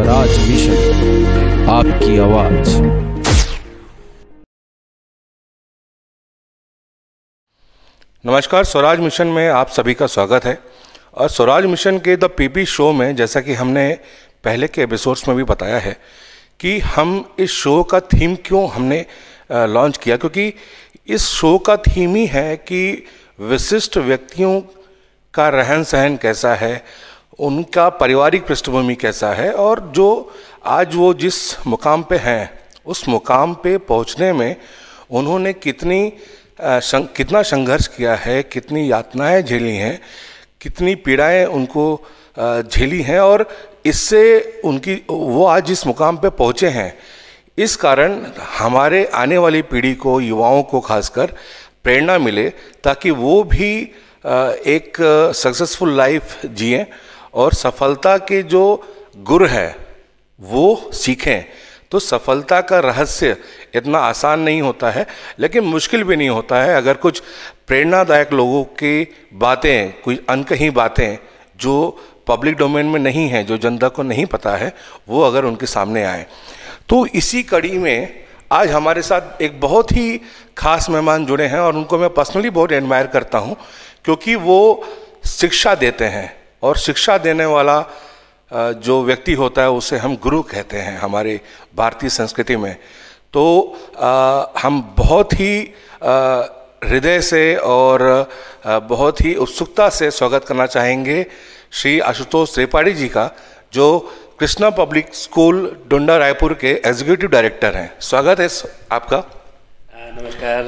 Swaraj mission, आपकी आवाज। नमस्कार, स्वराज मिशन में आप सभी का स्वागत है। और स्वराज मिशन के द पीपी शो में, जैसा कि हमने पहले के एपिसोड्स में भी बताया है कि हम इस शो का थीम क्यों हमने लॉन्च किया, क्योंकि इस शो का थीम ही है कि विशिष्ट व्यक्तियों का रहन सहन कैसा है, उनका पारिवारिक पृष्ठभूमि कैसा है, और जो आज वो जिस मुकाम पे हैं उस मुकाम पे पहुंचने में उन्होंने कितना संघर्ष किया है, कितनी यातनाएं झेली हैं, कितनी पीड़ाएं उनको झेली हैं, और इससे वो आज जिस मुकाम पे पहुंचे हैं, इस कारण हमारे आने वाली पीढ़ी को, युवाओं को खासकर प्रेरणा मिले, ताकि वो भी एक सक्सेसफुल लाइफ जिएं और सफलता के जो गुर है वो सीखें। तो सफलता का रहस्य इतना आसान नहीं होता है, लेकिन मुश्किल भी नहीं होता है अगर कुछ प्रेरणादायक लोगों की बातें, कुछ अनकही बातें जो पब्लिक डोमेन में नहीं है, जो जनता को नहीं पता है, वो अगर उनके सामने आए। तो इसी कड़ी में आज हमारे साथ एक बहुत ही खास मेहमान जुड़े हैं, और उनको मैं पर्सनली बहुत एडमायर करता हूँ, क्योंकि वो शिक्षा देते हैं, और शिक्षा देने वाला जो व्यक्ति होता है उसे हम गुरु कहते हैं हमारे भारतीय संस्कृति में। तो हम बहुत ही हृदय से और बहुत ही उत्सुकता से स्वागत करना चाहेंगे श्री आशुतोष त्रिपाठी जी का, जो कृष्णा पब्लिक स्कूल डुंडा रायपुर के एग्जीक्यूटिव डायरेक्टर हैं। स्वागत है आपका। नमस्कार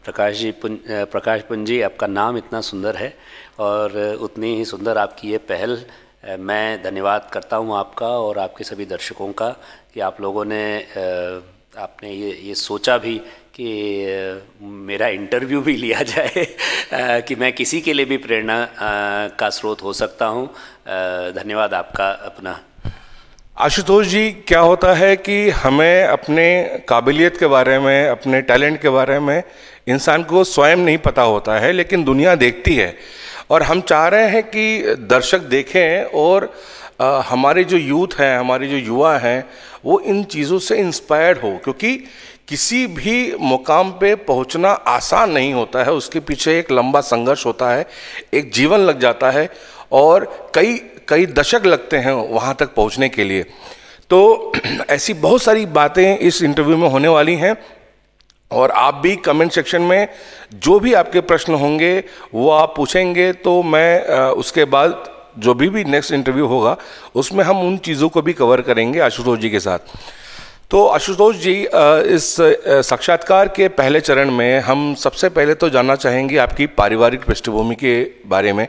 प्रकाश पुंज जी, आपका नाम इतना सुंदर है और उतनी ही सुंदर आपकी ये पहल। मैं धन्यवाद करता हूँ आपका और आपके सभी दर्शकों का कि आप लोगों ने आपने ये सोचा भी कि मेरा इंटरव्यू भी लिया जाए कि मैं किसी के लिए भी प्रेरणा का स्रोत हो सकता हूँ। धन्यवाद आपका अपना। आशुतोष जी, क्या होता है कि हमें अपने काबिलियत के बारे में, अपने टैलेंट के बारे में इंसान को स्वयं नहीं पता होता है, लेकिन दुनिया देखती है, और हम चाह रहे हैं कि दर्शक देखें और हमारे जो यूथ हैं, हमारे जो युवा हैं, वो इन चीज़ों से इंस्पायर्ड हो, क्योंकि किसी भी मुकाम पे पहुंचना आसान नहीं होता है। उसके पीछे एक लंबा संघर्ष होता है, एक जीवन लग जाता है, और कई दशक लगते हैं वहाँ तक पहुँचने के लिए। तो ऐसी बहुत सारी बातें इस इंटरव्यू में होने वाली हैं, और आप भी कमेंट सेक्शन में जो भी आपके प्रश्न होंगे वो आप पूछेंगे, तो मैं उसके बाद जो भी नेक्स्ट इंटरव्यू होगा उसमें हम उन चीज़ों को भी कवर करेंगे आशुतोष जी के साथ। तो आशुतोष जी, इस साक्षात्कार के पहले चरण में हम सबसे पहले तो जानना चाहेंगे आपकी पारिवारिक पृष्ठभूमि के बारे में,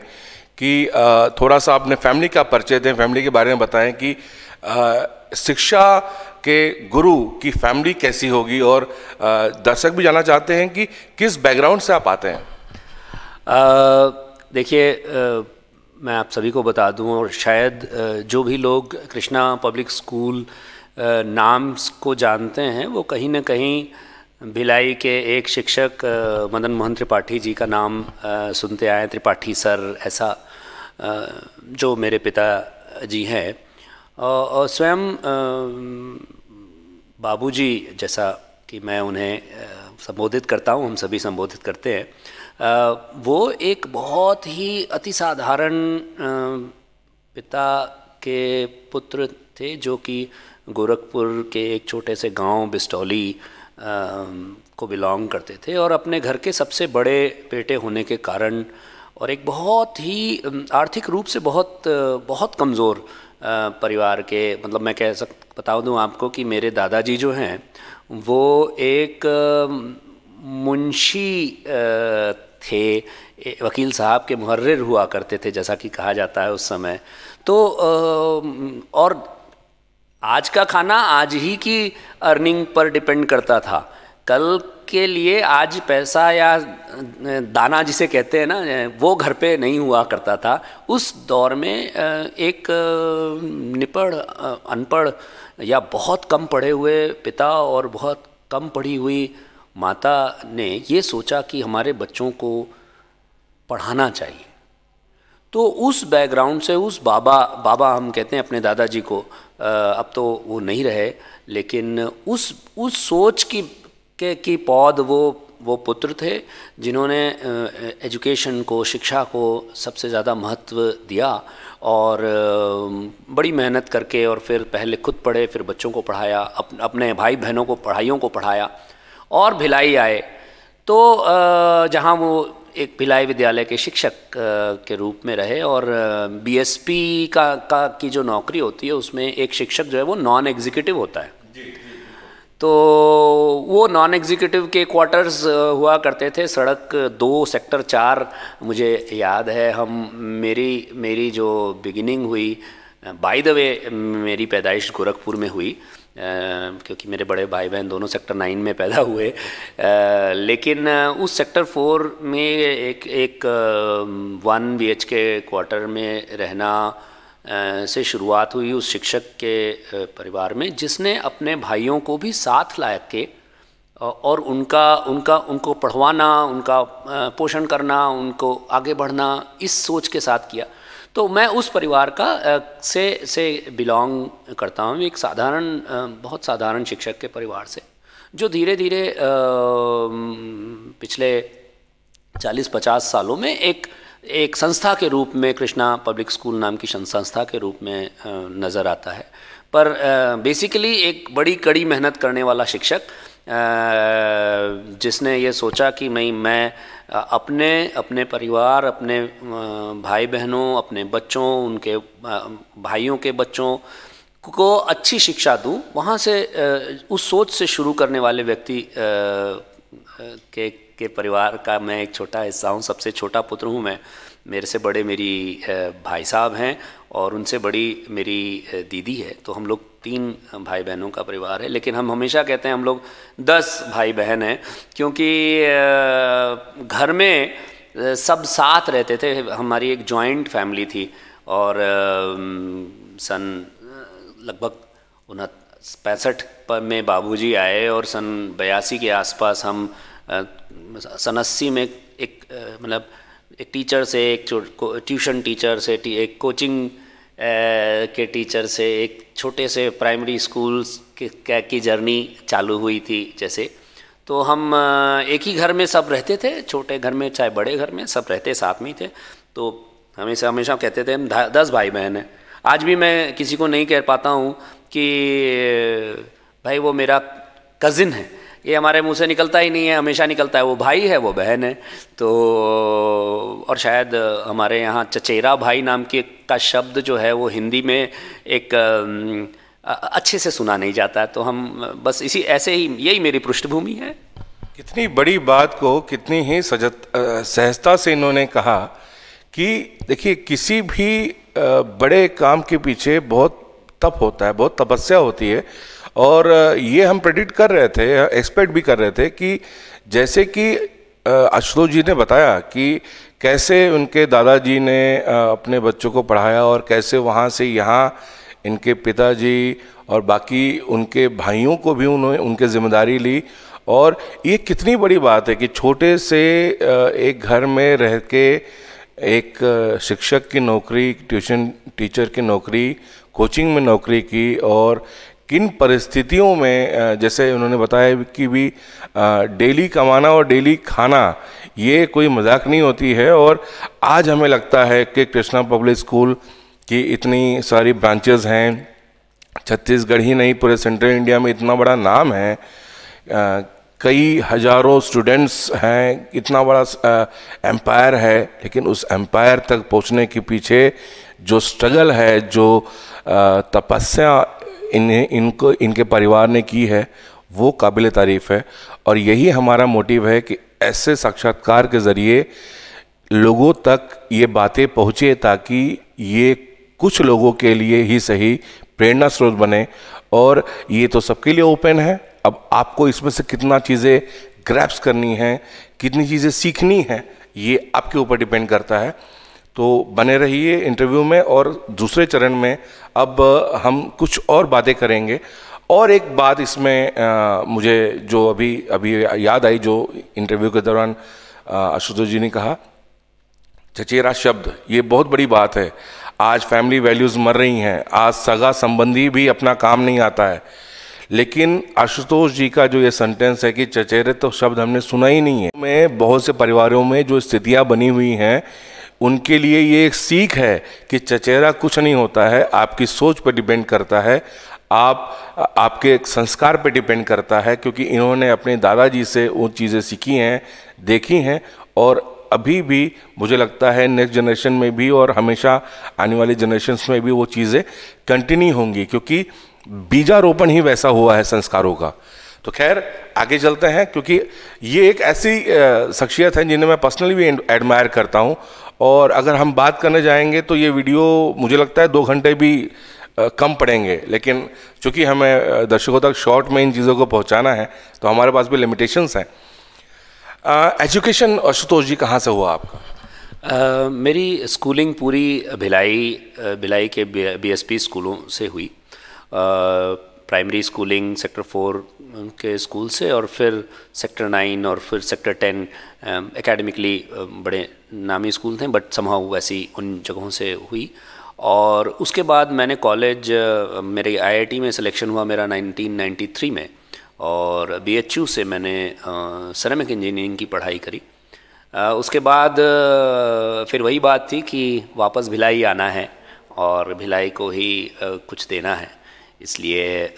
कि थोड़ा सा अपने फैमिली का परिचय दें, फैमिली के बारे में बताएं कि शिक्षा के गुरु की फैमिली कैसी होगी, और दर्शक भी जानना चाहते हैं कि किस बैकग्राउंड से आप आते हैं। देखिए, मैं आप सभी को बता दूं, और शायद जो भी लोग कृष्णा पब्लिक स्कूल नाम को जानते हैं वो कहीं ना कहीं भिलाई के एक शिक्षक मदन मोहन त्रिपाठी जी का नाम सुनते आए, त्रिपाठी सर, ऐसा जो मेरे पिता जी हैं। और स्वयं बाबूजी, जैसा कि मैं उन्हें संबोधित करता हूँ, हम सभी संबोधित करते हैं, वो एक बहुत ही अति साधारण पिता के पुत्र थे, जो कि गोरखपुर के एक छोटे से गांव बिस्टौली को बिलोंग करते थे, और अपने घर के सबसे बड़े बेटे होने के कारण और एक बहुत ही आर्थिक रूप से बहुत कमज़ोर परिवार के, मतलब मैं बता दूं आपको कि मेरे दादाजी जो हैं वो एक मुंशी थे, वकील साहब के मुहर्रिर हुआ करते थे, जैसा कि कहा जाता है उस समय। तो और आज का खाना आज ही की अर्निंग पर डिपेंड करता था। कल के लिए आज पैसा या दाना जिसे कहते हैं ना, वो घर पे नहीं हुआ करता था। उस दौर में एक निपढ़, अनपढ़ या बहुत कम पढ़े हुए पिता और बहुत कम पढ़ी हुई माता ने ये सोचा कि हमारे बच्चों को पढ़ाना चाहिए। तो उस बैकग्राउंड से उस बाबा हम कहते हैं अपने दादाजी को, अब तो वो नहीं रहे, लेकिन उस सोच की पौध वो पुत्र थे जिन्होंने एजुकेशन को, शिक्षा को सबसे ज़्यादा महत्व दिया और बड़ी मेहनत करके, और फिर पहले खुद पढ़े, फिर बच्चों को पढ़ाया, अपने भाई बहनों को, पढ़ाइयों को पढ़ाया, और भिलाई आए तो जहाँ वो एक भिलाई विद्यालय के शिक्षक के रूप में रहे, और बीएसपी की जो नौकरी होती है उसमें एक शिक्षक जो है वो नॉन एग्जीक्यूटिव होता है। तो वो नॉन एग्जीक्यूटिव के क्वार्टर्स हुआ करते थे सड़क 2 सेक्टर 4, मुझे याद है। मेरी जो बिगिनिंग हुई, बाय द वे मेरी पैदाइश गोरखपुर में हुई, क्योंकि मेरे बड़े भाई बहन दोनों सेक्टर 9 में पैदा हुए, लेकिन उस सेक्टर 4 में एक 1 BHK क्वार्टर में रहना से शुरुआत हुई उस शिक्षक के परिवार में, जिसने अपने भाइयों को भी साथ ला के और उनको पढ़वाना, उनका पोषण करना, उनको आगे बढ़ना, इस सोच के साथ किया। तो मैं उस परिवार का से बिलोंग करता हूँ, एक बहुत साधारण शिक्षक के परिवार से, जो धीरे धीरे पिछले 40-50 सालों में एक संस्था के रूप में, कृष्णा पब्लिक स्कूल नाम की संस्था के रूप में नज़र आता है। पर बेसिकली एक बड़ी कड़ी मेहनत करने वाला शिक्षक, जिसने ये सोचा कि मैं अपने परिवार, अपने भाई बहनों, अपने बच्चों, उनके भाइयों के बच्चों को अच्छी शिक्षा दूं, वहाँ से उस सोच से शुरू करने वाले व्यक्ति के परिवार का मैं एक छोटा हिस्सा हूँ। सबसे छोटा पुत्र हूँ मैं। मेरे से बड़े मेरी भाई साहब हैं और उनसे बड़ी मेरी दीदी है। तो हम लोग 3 भाई बहनों का परिवार है, लेकिन हम हमेशा कहते हैं हम लोग 10 भाई बहन हैं, क्योंकि घर में सब साथ रहते थे। हमारी एक जॉइंट फैमिली थी और सन लगभग 65 में बाबूजी आए और सन 82 के आसपास हम सन 80 में एक टीचर से, एक ट्यूशन टीचर से, एक कोचिंग के टीचर से, एक छोटे से प्राइमरी स्कूल की जर्नी चालू हुई थी जैसे। तो हम एक ही घर में सब रहते थे, छोटे घर में चाहे बड़े घर में, सब रहते साथ में ही थे। तो हमेशा कहते थे हम 10 भाई बहन हैं। आज भी मैं किसी को नहीं कह पाता हूँ कि भाई वो मेरा कज़िन है, ये हमारे मुंह से निकलता ही नहीं है, हमेशा निकलता है वो भाई है, वो बहन है। तो और शायद हमारे यहाँ चचेरा भाई नाम का शब्द जो है वो हिंदी में एक अच्छे से सुना नहीं जाता है। तो हम बस ऐसे ही यही मेरी पृष्ठभूमि है। कितनी बड़ी बात को कितनी ही सहजता से इन्होंने कहा कि देखिए, किसी भी बड़े काम के पीछे बहुत तप होता है, बहुत तपस्या होती है। और ये हम प्रेडिक्ट कर रहे थे, एक्सपेक्ट भी कर रहे थे कि जैसे कि आशुतोष जी ने बताया कि कैसे उनके दादाजी ने अपने बच्चों को पढ़ाया और कैसे वहाँ से यहाँ इनके पिताजी और बाकी उनके भाइयों को भी उन्होंने उनके जिम्मेदारी ली। और ये कितनी बड़ी बात है कि छोटे से एक घर में रह के एक शिक्षक की नौकरी, ट्यूशन टीचर की नौकरी, कोचिंग में नौकरी की, और किन परिस्थितियों में, जैसे उन्होंने बताया कि भी डेली कमाना और डेली खाना ये कोई मजाक नहीं होती है। और आज हमें लगता है कि कृष्णा पब्लिक स्कूल की इतनी सारी ब्रांचेस हैं, छत्तीसगढ़ ही नहीं पूरे सेंट्रल इंडिया में इतना बड़ा नाम है, कई हजारों स्टूडेंट्स हैं, इतना बड़ा एम्पायर है। लेकिन उस एम्पायर तक पहुंचने के पीछे जो स्ट्रगल है, जो तपस्या इनके परिवार ने की है, वो काबिल तारीफ़ है। और यही हमारा मोटिव है कि ऐसे साक्षात्कार के ज़रिए लोगों तक ये बातें पहुँचे, ताकि ये कुछ लोगों के लिए ही सही प्रेरणा स्रोत बने। और ये तो सबके लिए ओपन है। अब आपको इसमें से कितना चीज़ें ग्रैप्स करनी है, कितनी चीज़ें सीखनी है, ये आपके ऊपर डिपेंड करता है। तो बने रहिए इंटरव्यू में। और दूसरे चरण में अब हम कुछ और बातें करेंगे। और एक बात इसमें मुझे जो अभी याद आई, जो इंटरव्यू के दौरान आशुतोष जी ने कहा, चचेरा शब्द, ये बहुत बड़ी बात है। आज फैमिली वैल्यूज़ मर रही हैं, आज सगा संबंधी भी अपना काम नहीं आता है। लेकिन आशुतोष जी का जो ये सेंटेंस है कि चचेरे तो शब्द हमने सुना ही नहीं है, में बहुत से परिवारों में जो स्थितियां बनी हुई हैं उनके लिए ये एक सीख है कि चचेरा कुछ नहीं होता है, आपकी सोच पर डिपेंड करता है, आपके संस्कार पे डिपेंड करता है, क्योंकि इन्होंने अपने दादाजी से वो चीज़ें सीखी हैं, देखी हैं, और अभी भी मुझे लगता है नेक्स्ट जनरेशन में भी और हमेशा आने वाली जनरेशन्स में भी वो चीज़ें कंटिन्यू होंगी, क्योंकि बीजारोपण ही वैसा हुआ है संस्कारों का। तो खैर आगे चलते हैं, क्योंकि ये एक ऐसी शख्सियत है जिन्हें मैं पर्सनली भी एडमायर करता हूँ, और अगर हम बात करने जाएंगे तो ये वीडियो मुझे लगता है 2 घंटे भी कम पड़ेंगे, लेकिन चूँकि हमें दर्शकों तक शॉर्ट में इन चीज़ों को पहुँचाना है तो हमारे पास भी लिमिटेशंस हैं। एजुकेशन आशुतोष जी कहाँ से हुआ आपका? मेरी स्कूलिंग पूरी भिलाई के बीएसपी स्कूलों से हुई। प्राइमरी स्कूलिंग सेक्टर 4 के स्कूल से, और फिर सेक्टर 9 और फिर सेक्टर 10 एकेडमिकली बड़े नामी स्कूल थे, बट समहाउ वैसी उन जगहों से हुई। और उसके बाद मैंने कॉलेज, मेरे आईआईटी में सिलेक्शन हुआ मेरा 1993 में, और बीएचयू से मैंने सिरेमिक इंजीनियरिंग की पढ़ाई करी। उसके बाद फिर वही बात थी कि वापस भिलाई आना है और भिलाई को ही कुछ देना है, इसलिए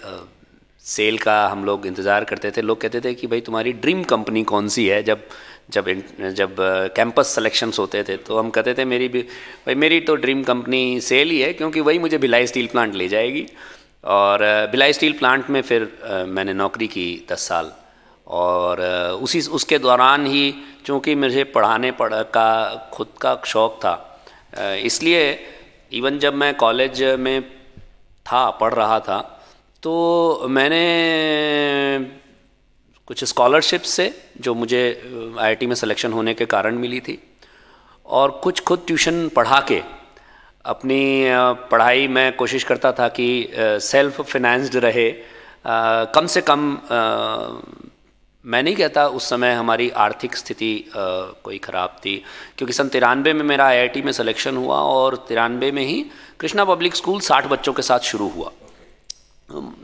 सेल का हम लोग इंतज़ार करते थे। लोग कहते थे कि भाई तुम्हारी ड्रीम कंपनी कौन सी है, जब कैंपस सिलेक्शंस होते थे तो हम कहते थे मेरी तो ड्रीम कंपनी सेल ही है, क्योंकि वही मुझे भिलाई स्टील प्लांट ले जाएगी। और भिलाई स्टील प्लांट में फिर मैंने नौकरी की 10 साल, और उसके दौरान ही चूँकि मुझे का खुद का शौक़ था, इसलिए इवन जब मैं कॉलेज में पढ़ रहा था, तो मैंने कुछ स्कॉलरशिप से जो मुझे आईआईटी में सिलेक्शन होने के कारण मिली थी, और कुछ खुद ट्यूशन पढ़ा के अपनी पढ़ाई में कोशिश करता था कि सेल्फ फाइनेंस्ड रहे। कम से कम मैं नहीं कहता उस समय हमारी आर्थिक स्थिति कोई ख़राब थी, क्योंकि सन 93 में मेरा आईआईटी में सिलेक्शन हुआ, और 93 में ही कृष्णा पब्लिक स्कूल 60 बच्चों के साथ शुरू हुआ।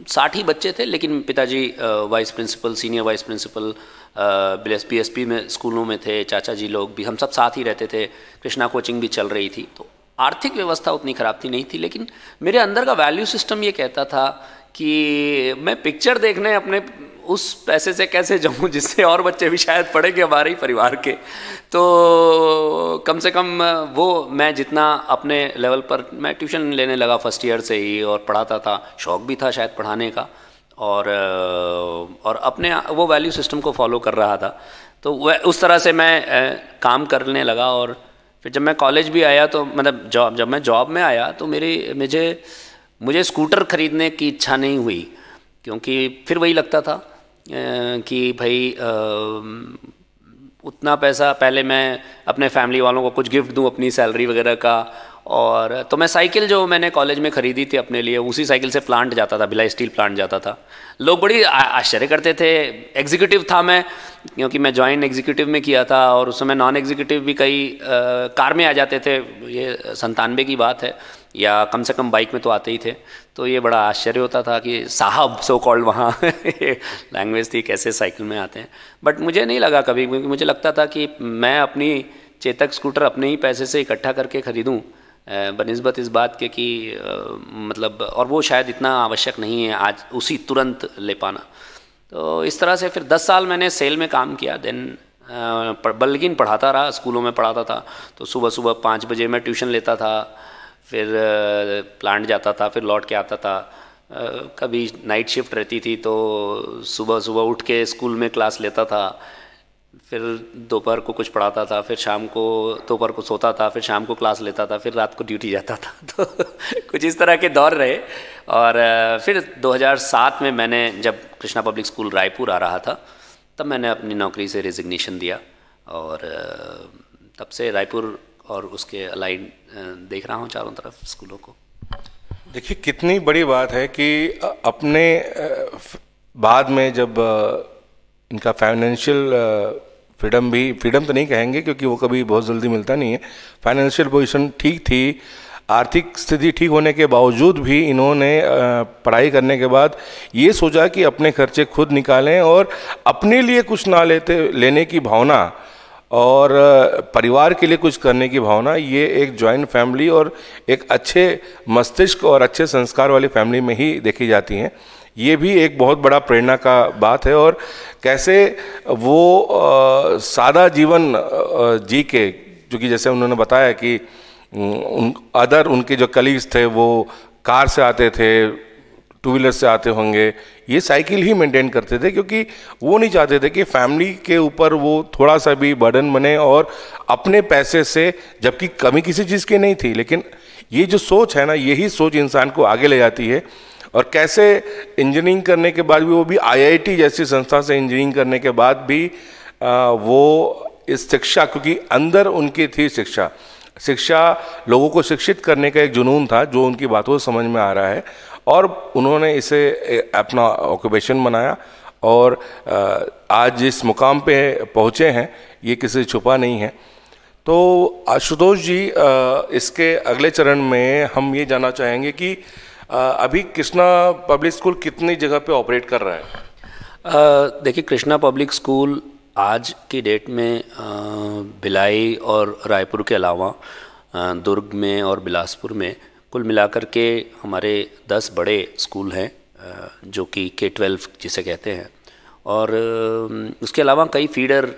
60 ही बच्चे थे, लेकिन पिताजी vice principal, senior vice principal BSP में स्कूलों में थे, चाचा जी लोग भी, हम सब साथ ही रहते थे। कृष्णा कोचिंग भी चल रही थी, तो आर्थिक व्यवस्था उतनी ख़राब थी नहीं थी, लेकिन मेरे अंदर का वैल्यू सिस्टम ये कहता था कि मैं पिक्चर देखने अपने उस पैसे से कैसे जाऊं जिससे और बच्चे भी शायद पढ़ेंगे हमारे ही परिवार के। तो कम से कम वो मैं जितना अपने लेवल पर, मैं ट्यूशन लेने लगा फर्स्ट ईयर से ही, और पढ़ाता था, शौक़ भी था शायद पढ़ाने का, और अपने वो वैल्यू सिस्टम को फॉलो कर रहा था। तो वह उस तरह से मैं काम करने लगा। और फिर जब मैं कॉलेज भी आया, तो मतलब जब मैं जॉब में आया तो मुझे स्कूटर ख़रीदने की इच्छा नहीं हुई, क्योंकि फिर वही लगता था कि भाई उतना पैसा पहले मैं अपने फैमिली वालों को कुछ गिफ्ट दूं अपनी सैलरी वगैरह का। और तो मैं साइकिल जो मैंने कॉलेज में ख़रीदी थी अपने लिए, उसी साइकिल से प्लांट जाता था, भिलाई स्टील प्लांट जाता था। लोग बड़ी आश्चर्य करते थे। एग्जीक्यूटिव था मैं, क्योंकि मैं जॉइंट एग्जीक्यूटिव में किया था, और उस समय नॉन एग्जीक्यूटिव भी कई कार में आ जाते थे, ये 97 की बात है, या कम से कम बाइक में तो आते ही थे। तो ये बड़ा आश्चर्य होता था कि साहब सो कॉल्ड वहाँ लैंग्वेज थी, कैसे साइकिल में आते हैं। बट मुझे नहीं लगा कभी, क्योंकि मुझे लगता था कि मैं अपनी चेतक स्कूटर अपने ही पैसे से इकट्ठा करके ख़रीदूँ, बनिस्बत इस बात के कि मतलब, और वो शायद इतना आवश्यक नहीं है आज उसी तुरंत ले पाना। तो इस तरह से फिर 10 साल मैंने सेल में काम किया। देन लेकिन पढ़ाता रहा, स्कूलों में पढ़ाता था। तो सुबह सुबह 5 बजे मैं ट्यूशन लेता था, फिर प्लांट जाता था, फिर लौट के आता था। कभी नाइट शिफ्ट रहती थी तो सुबह सुबह उठ के स्कूल में क्लास लेता था, फिर दोपहर को कुछ पढ़ाता था, फिर शाम को दोपहर को सोता था, फिर शाम को क्लास लेता था, फिर रात को ड्यूटी जाता था। तो कुछ इस तरह के दौर रहे। और फिर 2007 में मैंने जब कृष्णा पब्लिक स्कूल रायपुर आ रहा था, तब मैंने अपनी नौकरी से रेजिग्नेशन दिया, और तब से रायपुर और उसके अलाइन देख रहा हूँ चारों तरफ स्कूलों को। देखिए कितनी बड़ी बात है कि अपने बाद में जब इनका फाइनेंशियल फ्रीडम तो नहीं कहेंगे क्योंकि वो कभी बहुत जल्दी मिलता नहीं है। फाइनेंशियल पोजीशन ठीक थी, आर्थिक स्थिति ठीक होने के बावजूद भी इन्होंने पढ़ाई करने के बाद ये सोचा कि अपने खर्चे खुद निकालें और अपने लिए कुछ ना लेने की भावना और परिवार के लिए कुछ करने की भावना, ये एक जॉइंट फैमिली और एक अच्छे मस्तिष्क और अच्छे संस्कार वाली फैमिली में ही देखी जाती हैं। ये भी एक बहुत बड़ा प्रेरणा का बात है। और कैसे वो सादा जीवन जी के, क्योंकि जैसे उन्होंने बताया कि उनके जो कलीग्स थे वो कार से आते थे, टू व्हीलर से आते होंगे, ये साइकिल ही मेंटेन करते थे क्योंकि वो नहीं चाहते थे कि फैमिली के ऊपर वो थोड़ा सा भी बर्डन बने। और अपने पैसे से, जबकि कमी किसी चीज़ की नहीं थी, लेकिन ये जो सोच है ना, यही सोच इंसान को आगे ले जाती है। और कैसे इंजीनियरिंग करने के बाद भी, वो भी आईआईटी जैसी संस्था से इंजीनियरिंग करने के बाद भी वो इस शिक्षा, क्योंकि अंदर उनकी थी शिक्षा लोगों को शिक्षित करने का एक जुनून था जो उनकी बातों से समझ में आ रहा है, और उन्होंने इसे अपना ऑक्यूपेशन बनाया और आज जिस मुकाम पे पहुँचे हैं ये किसी से छुपा नहीं है। तो आशुतोष जी, इसके अगले चरण में हम ये जानना चाहेंगे कि अभी कृष्णा पब्लिक स्कूल कितनी जगह पे ऑपरेट कर रहा है? देखिए, कृष्णा पब्लिक स्कूल आज की डेट में भिलाई और रायपुर के अलावा दुर्ग में और बिलासपुर में कुल मिलाकर के हमारे 10 बड़े स्कूल हैं, जो कि K-12 जिसे कहते हैं। और उसके अलावा कई फीडर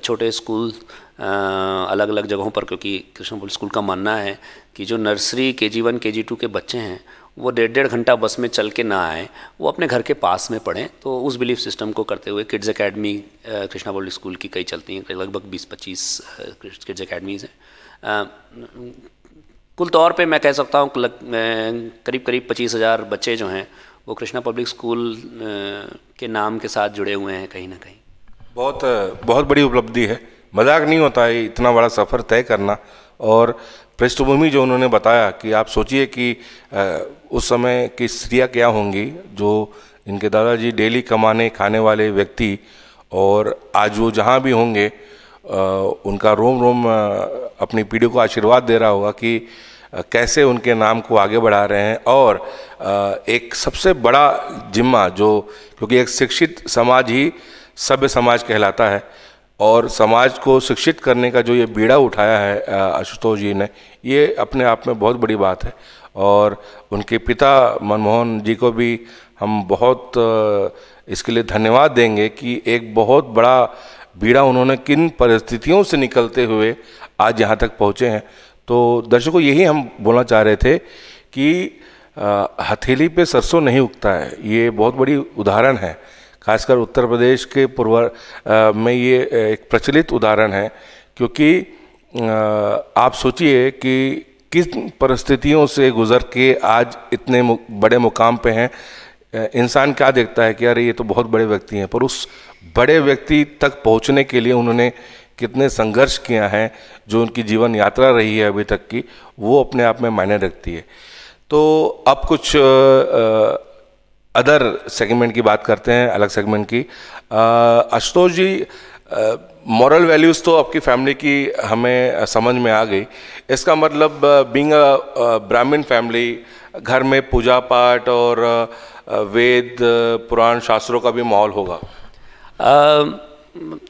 छोटे स्कूल अलग अलग जगहों पर, क्योंकि कृष्णा पब्लिक स्कूल का मानना है कि जो नर्सरी KG1 KG2 के बच्चे हैं वो 1.5 घंटा बस में चल के ना आए, वो अपने घर के पास में पढ़ें। तो उस बिलीफ सिस्टम को करते हुए kids academy Krishna public school की कई चलती हैं, लगभग 20-25 किड्स एकेडमीज़ हैं। कुल तौर पे मैं कह सकता हूँ करीब 25,000 बच्चे जो हैं वो कृष्णा पब्लिक स्कूल के नाम के साथ जुड़े हुए हैं कहीं ना कहीं। बहुत बड़ी उपलब्धि है, मजाक नहीं होता है इतना बड़ा सफ़र तय करना। और पृष्ठभूमि जो उन्होंने बताया कि आप सोचिए कि उस समय की स्त्रियाँ क्या होंगी, जो इनके दादाजी डेली कमाने खाने वाले व्यक्ति, और आज वो जहाँ भी होंगे उनका रोम रोम अपनी पीढ़ी को आशीर्वाद दे रहा होगा कि कैसे उनके नाम को आगे बढ़ा रहे हैं। और एक सबसे बड़ा जिम्मा, जो क्योंकि एक शिक्षित समाज ही सभ्य समाज कहलाता है, और समाज को शिक्षित करने का जो ये बीड़ा उठाया है आशुतोष जी ने, ये अपने आप में बहुत बड़ी बात है। और उनके पिता मनमोहन जी को भी हम बहुत इसके लिए धन्यवाद देंगे कि एक बहुत बड़ा बीड़ा उन्होंने किन परिस्थितियों से निकलते हुए आज यहाँ तक पहुँचे हैं। तो दर्शकों, यही हम बोलना चाह रहे थे कि हथेली पे सरसों नहीं उगता है, ये बहुत बड़ी उदाहरण है। खासकर उत्तर प्रदेश के पूर्व में ये एक प्रचलित उदाहरण है, क्योंकि आप सोचिए कि किस परिस्थितियों से गुजर के आज इतने बड़े मुकाम पे हैं। इंसान क्या देखता है कि यार ये तो बहुत बड़े व्यक्ति हैं, पर उस बड़े व्यक्ति तक पहुंचने के लिए उन्होंने कितने संघर्ष किया है, जो उनकी जीवन यात्रा रही है अभी तक की, वो अपने आप में मायने रखती है। तो अब कुछ अदर सेगमेंट की बात करते हैं, अलग सेगमेंट की। आशुतोष जी, मॉरल वैल्यूज़ तो आपकी फैमिली की हमें समझ में आ गई। इसका मतलब बीइंग अ ब्राह्मण फैमिली, घर में पूजा पाठ और वेद पुराण शास्त्रों का भी माहौल होगा?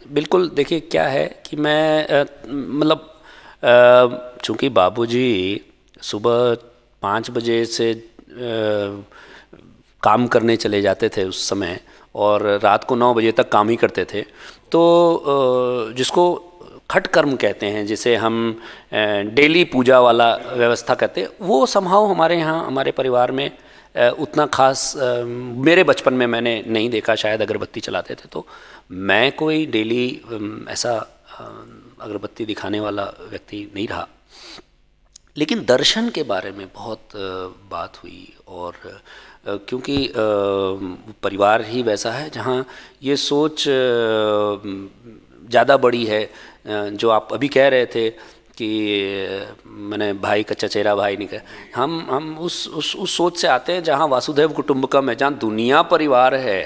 बिल्कुल। देखिए, क्या है कि मैं मतलब चूँकि बाबूजी सुबह 5 बजे से काम करने चले जाते थे उस समय, और रात को 9 बजे तक काम ही करते थे, तो जिसको खट कर्म कहते हैं, जिसे हम डेली पूजा वाला व्यवस्था कहते हैं, वो समहाउ हमारे यहाँ हमारे परिवार में उतना खास मेरे बचपन में मैंने नहीं देखा। शायद अगरबत्ती चलाते थे, तो मैं कोई डेली ऐसा अगरबत्ती दिखाने वाला व्यक्ति नहीं रहा। लेकिन दर्शन के बारे में बहुत बात हुई, और क्योंकि परिवार ही वैसा है जहाँ ये सोच ज़्यादा बड़ी है। जो आप अभी कह रहे थे कि मैंने भाई का चचेरा भाई नहीं कहा, हम उस सोच से आते हैं जहाँ वासुदेव कुटुंबकम है, जहाँ दुनिया परिवार है,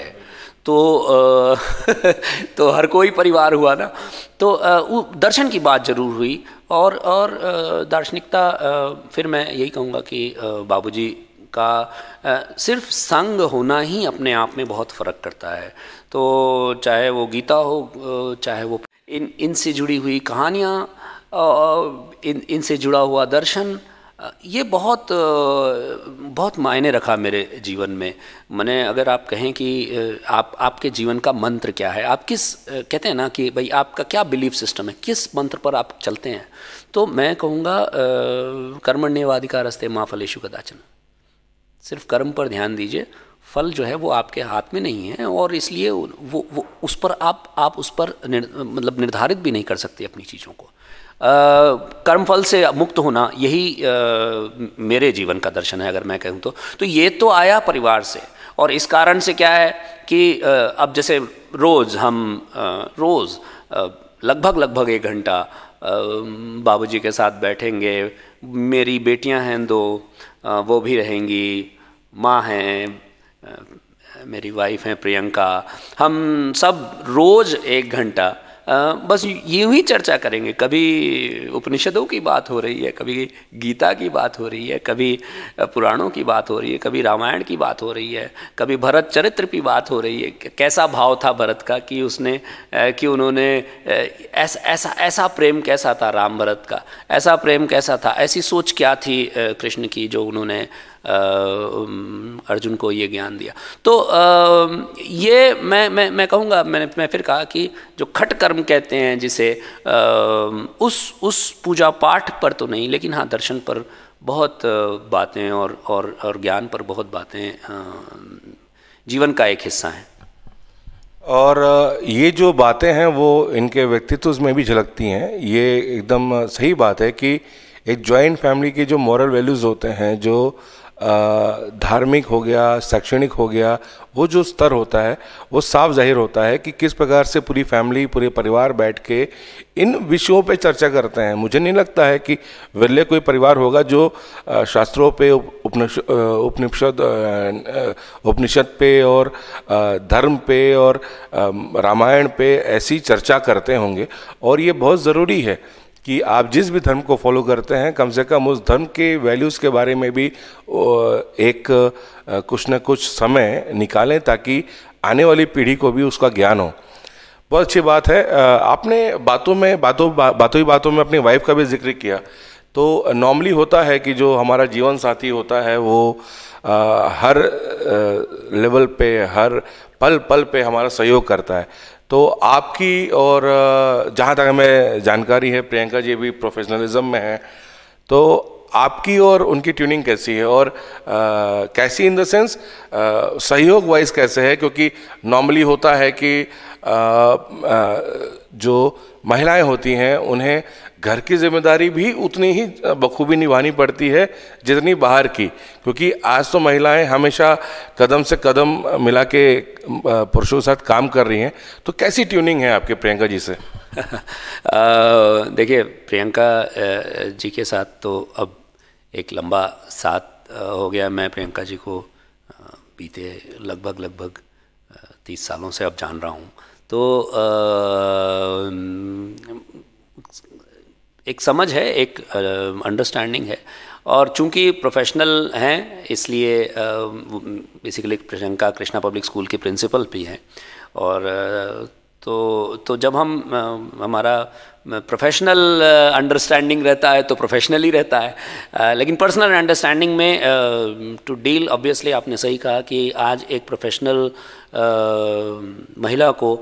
तो तो हर कोई परिवार हुआ ना। तो दर्शन की बात ज़रूर हुई और दार्शनिकता, फिर मैं यही कहूँगा कि बाबूजी का सिर्फ संग होना ही अपने आप में बहुत फ़र्क करता है। तो चाहे वो गीता हो, चाहे वो इनसे जुड़ी हुई कहानियाँ, इनसे जुड़ा हुआ दर्शन, ये बहुत मायने रखा मेरे जीवन में। मैंने, अगर आप कहें कि आपके जीवन का मंत्र क्या है, आप किस, कहते हैं ना कि भाई आपका क्या बिलीफ सिस्टम है, किस मंत्र पर आप चलते हैं, तो मैं कहूँगा कर्मण्येवाधिकारस्ते मा फलेषु कदाचन। सिर्फ कर्म पर ध्यान दीजिए, फल जो है वो आपके हाथ में नहीं है, और इसलिए वो उस पर आप उस पर मतलब निर्धारित भी नहीं कर सकते अपनी चीज़ों को। कर्मफल से मुक्त होना, यही मेरे जीवन का दर्शन है अगर मैं कहूँ तो ये तो आया परिवार से। और इस कारण से क्या है कि अब जैसे रोज़ लगभग 1 घंटा बाबूजी के साथ बैठेंगे। मेरी बेटियां हैं 2, वो भी रहेंगी, माँ हैं, मेरी वाइफ हैं प्रियंका, हम सब रोज़ 1 घंटा बस यूँ ही चर्चा करेंगे। कभी उपनिषदों की बात हो रही है, कभी गीता की बात हो रही है, कभी पुराणों की बात हो रही है, कभी रामायण की बात हो रही है, कभी भरत चरित्र की बात हो रही है। कैसा भाव था भरत का कि उन्होंने ऐसा प्रेम कैसा था राम भरत का, ऐसा प्रेम कैसा था, ऐसी सोच क्या थी कृष्ण की जो उन्होंने अर्जुन को ये ज्ञान दिया। तो ये मैं कहूँगा, मैं फिर कहा कि जो खट कर्म कहते हैं जिसे, उस पूजा पाठ पर तो नहीं, लेकिन हाँ दर्शन पर बहुत बातें और ज्ञान पर बहुत बातें जीवन का एक हिस्सा हैं। और ये जो बातें हैं वो इनके व्यक्तित्व में भी झलकती हैं। ये एकदम सही बात है कि एक जॉइंट फैमिली के जो मॉरल वैल्यूज़ होते हैं, जो धार्मिक हो गया, शैक्षणिक हो गया, वो जो स्तर होता है वो साफ जाहिर होता है कि किस प्रकार से पूरी फैमिली, पूरे परिवार बैठ के इन विषयों पे चर्चा करते हैं। मुझे नहीं लगता है कि विरले कोई परिवार होगा जो शास्त्रों पे, उपनिषद पे और धर्म पे और रामायण पे ऐसी चर्चा करते होंगे। और ये बहुत ज़रूरी है कि आप जिस भी धर्म को फॉलो करते हैं, कम से कम उस धर्म के वैल्यूज़ के बारे में भी एक कुछ न कुछ समय निकालें ताकि आने वाली पीढ़ी को भी उसका ज्ञान हो। बहुत अच्छी बात है। आपने बातों में अपनी वाइफ का भी जिक्र किया। तो नॉर्मली होता है कि जो हमारा जीवन साथी होता है वो हर लेवल पे, हर पल पे हमारा सहयोग करता है। तो आपकी, और जहाँ तक हमें जानकारी है प्रियंका जी भी प्रोफेशनलिज्म में है, तो आपकी और उनकी ट्यूनिंग कैसी है, और कैसी इन द सेंस सहयोग वाइज कैसे है? क्योंकि नॉर्मली होता है कि जो महिलाएं होती हैं उन्हें घर की जिम्मेदारी भी उतनी ही बखूबी निभानी पड़ती है जितनी बाहर की, क्योंकि आज तो महिलाएं हमेशा कदम से कदम मिला के पुरुषों के साथ काम कर रही हैं। तो कैसी ट्यूनिंग है आपके प्रियंका जी से? देखिए, प्रियंका जी के साथ तो अब एक लंबा साथ हो गया। मैं प्रियंका जी को बीते लगभग 30 सालों से अब जान रहा हूँ। तो एक समझ है, एक अंडरस्टैंडिंग है, और चूंकि प्रोफेशनल हैं इसलिए basically Priyanka Krishna public school के प्रिंसिपल भी हैं। और तो जब हमारा प्रोफेशनल अंडरस्टैंडिंग रहता है तो प्रोफेशनल ही रहता है, लेकिन पर्सनल अंडरस्टैंडिंग में टू डील, ऑब्वियसली आपने सही कहा कि आज एक प्रोफेशनल महिला को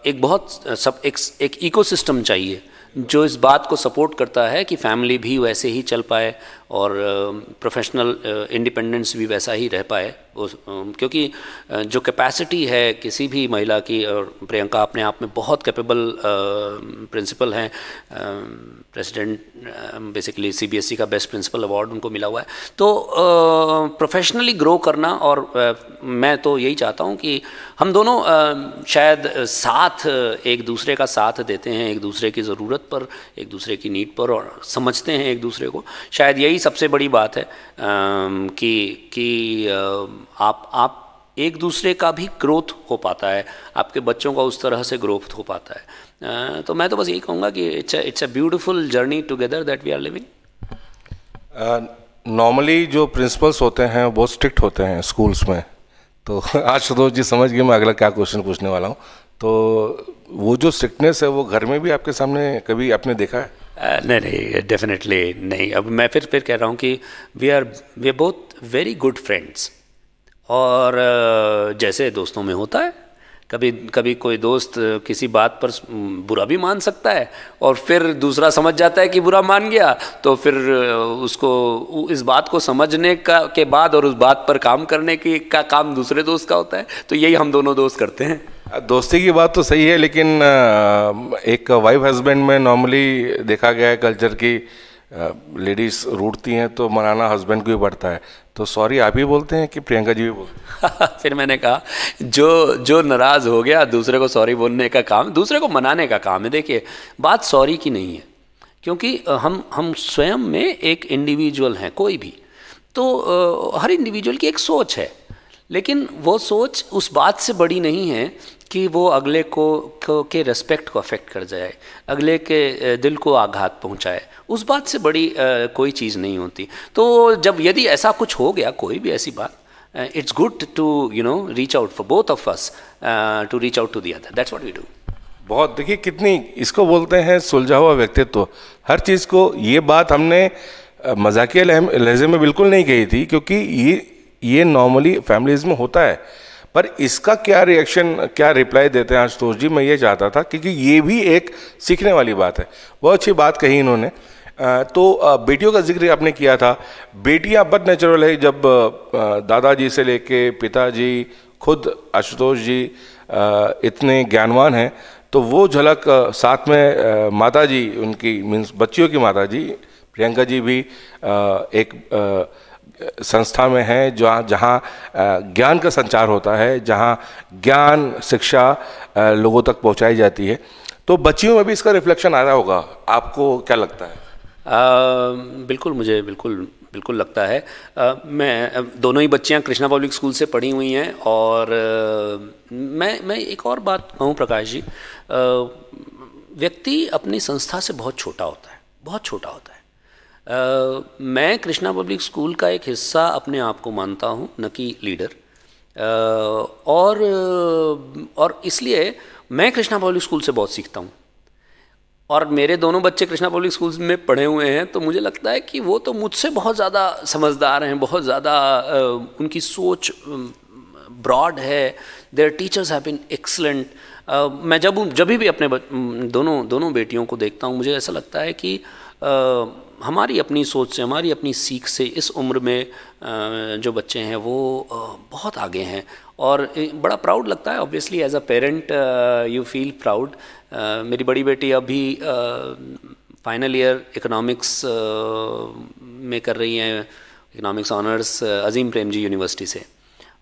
एक इकोसिस्टम चाहिए जो इस बात को सपोर्ट करता है कि फैमिली भी वैसे ही चल पाए और प्रोफेशनल इंडिपेंडेंस भी वैसा ही रह पाए। क्योंकि जो कैपेसिटी है किसी भी महिला की, और प्रियंका अपने आप में बहुत कैपेबल प्रिंसिपल हैं, प्रेसिडेंट बेसिकली CBSE का बेस्ट प्रिंसिपल अवार्ड उनको मिला हुआ है। तो प्रोफेशनली ग्रो करना, और मैं तो यही चाहता हूँ कि हम दोनों शायद साथ, एक दूसरे का साथ देते हैं, एक दूसरे की ज़रूरत पर, एक दूसरे की नीड पर, और समझते हैं एक दूसरे को। शायद यही सबसे बड़ी बात है कि आप एक दूसरे का भी ग्रोथ हो पाता है, आपके बच्चों का उस तरह से ग्रोथ हो पाता है। तो मैं तो बस यही कहूँगा कि it's a beautiful journey together that we are living. Normally जो प्रिंसिपल्स होते हैं बहुत स्ट्रिक्ट होते हैं स्कूल्स में, तो आशुतोष जी समझ गए मैं अगला क्या क्वेश्चन पूछने वाला हूँ। तो वो जो स्ट्रिक्टनेस है वो घर में भी आपके सामने कभी आपने देखा है? नहीं, डेफिनेटली नहीं। अब मैं फिर कह रहा हूँ कि we are both very good friends, और जैसे दोस्तों में होता है, कभी कोई दोस्त किसी बात पर बुरा भी मान सकता है और फिर दूसरा समझ जाता है कि बुरा मान गया, तो फिर उसको इस बात को समझने के बाद और उस बात पर काम करने का काम दूसरे दोस्त का होता है। तो यही हम दोनों दोस्त करते हैं। दोस्ती की बात तो सही है, लेकिन एक वाइफ हस्बैंड में नॉर्मली देखा गया है कल्चर की लेडीज रूठती हैं तो मनाना हस्बैंड को ही पड़ता है। तो सॉरी आप ही बोलते हैं कि प्रियंका जी भी बोलते हैं? फिर मैंने कहा जो नाराज़ हो गया दूसरे को सॉरी बोलने का काम, दूसरे को मनाने का काम है। देखिए बात सॉरी की नहीं है, क्योंकि हम स्वयं में एक इंडिविजुअल हैं, कोई भी। तो हर इंडिविजुअल की एक सोच है, लेकिन वो सोच उस बात से बड़ी नहीं है कि वो अगले के रेस्पेक्ट को अफेक्ट कर जाए, अगले के दिल को आघात पहुंचाए। उस बात से बड़ी कोई चीज़ नहीं होती। तो जब यदि ऐसा कुछ हो गया, कोई भी ऐसी बात, it's good to reach out for both of us, to reach out to the other. That's what we do. बहुत देखिए कितनी इसको बोलते हैं सुलझा हुआ व्यक्तित्व। हर चीज़ को, ये बात हमने मजाकिया लहजे में बिल्कुल नहीं कही थी, क्योंकि ये नॉर्मली फैमिलीज में होता है। पर इसका क्या रिएक्शन, क्या रिप्लाई देते हैं आशुतोष जी, मैं ये चाहता था, क्योंकि ये भी एक सीखने वाली बात है। बहुत अच्छी बात कही इन्होंने। तो बेटियों का जिक्र आपने किया था। बेटियां बद नेचुरल है, जब दादाजी से लेके पिताजी, खुद आशुतोष जी इतने ज्ञानवान हैं, तो वो झलक साथ में माता जी, उनकी मीन्स बच्चियों की माता जी प्रियंका जी भी एक संस्था में है जहाँ ज्ञान का संचार होता है, जहाँ ज्ञान शिक्षा लोगों तक पहुँचाई जाती है। तो बच्चियों में भी इसका रिफ्लेक्शन आ रहा होगा, आपको क्या लगता है? बिल्कुल, मुझे बिल्कुल लगता है। मैं दोनों ही बच्चियां कृष्णा पब्लिक स्कूल से पढ़ी हुई हैं, और मैं एक और बात कहूँ प्रकाश जी, व्यक्ति अपनी संस्था से बहुत छोटा होता है, बहुत छोटा होता है। मैं कृष्णा पब्लिक स्कूल का एक हिस्सा अपने आप को मानता हूँ, न कि लीडर। और इसलिए मैं कृष्णा पब्लिक स्कूल से बहुत सीखता हूँ, और मेरे दोनों बच्चे कृष्णा पब्लिक स्कूल में पढ़े हुए हैं। तो मुझे लगता है कि वो तो मुझसे बहुत ज़्यादा समझदार हैं, बहुत ज़्यादा उनकी सोच ब्रॉड है। Their teachers have been excellent. मैं जब भी अपने दोनों बेटियों को देखता हूँ, मुझे ऐसा लगता है कि हमारी अपनी सोच से, हमारी अपनी सीख से इस उम्र में जो बच्चे हैं वो बहुत आगे हैं, और बड़ा प्राउड लगता है। Obviously as a parent you feel proud. मेरी बड़ी बेटी अभी फाइनल ईयर इकोनॉमिक्स में कर रही हैं, economics honours Azim Premji university से,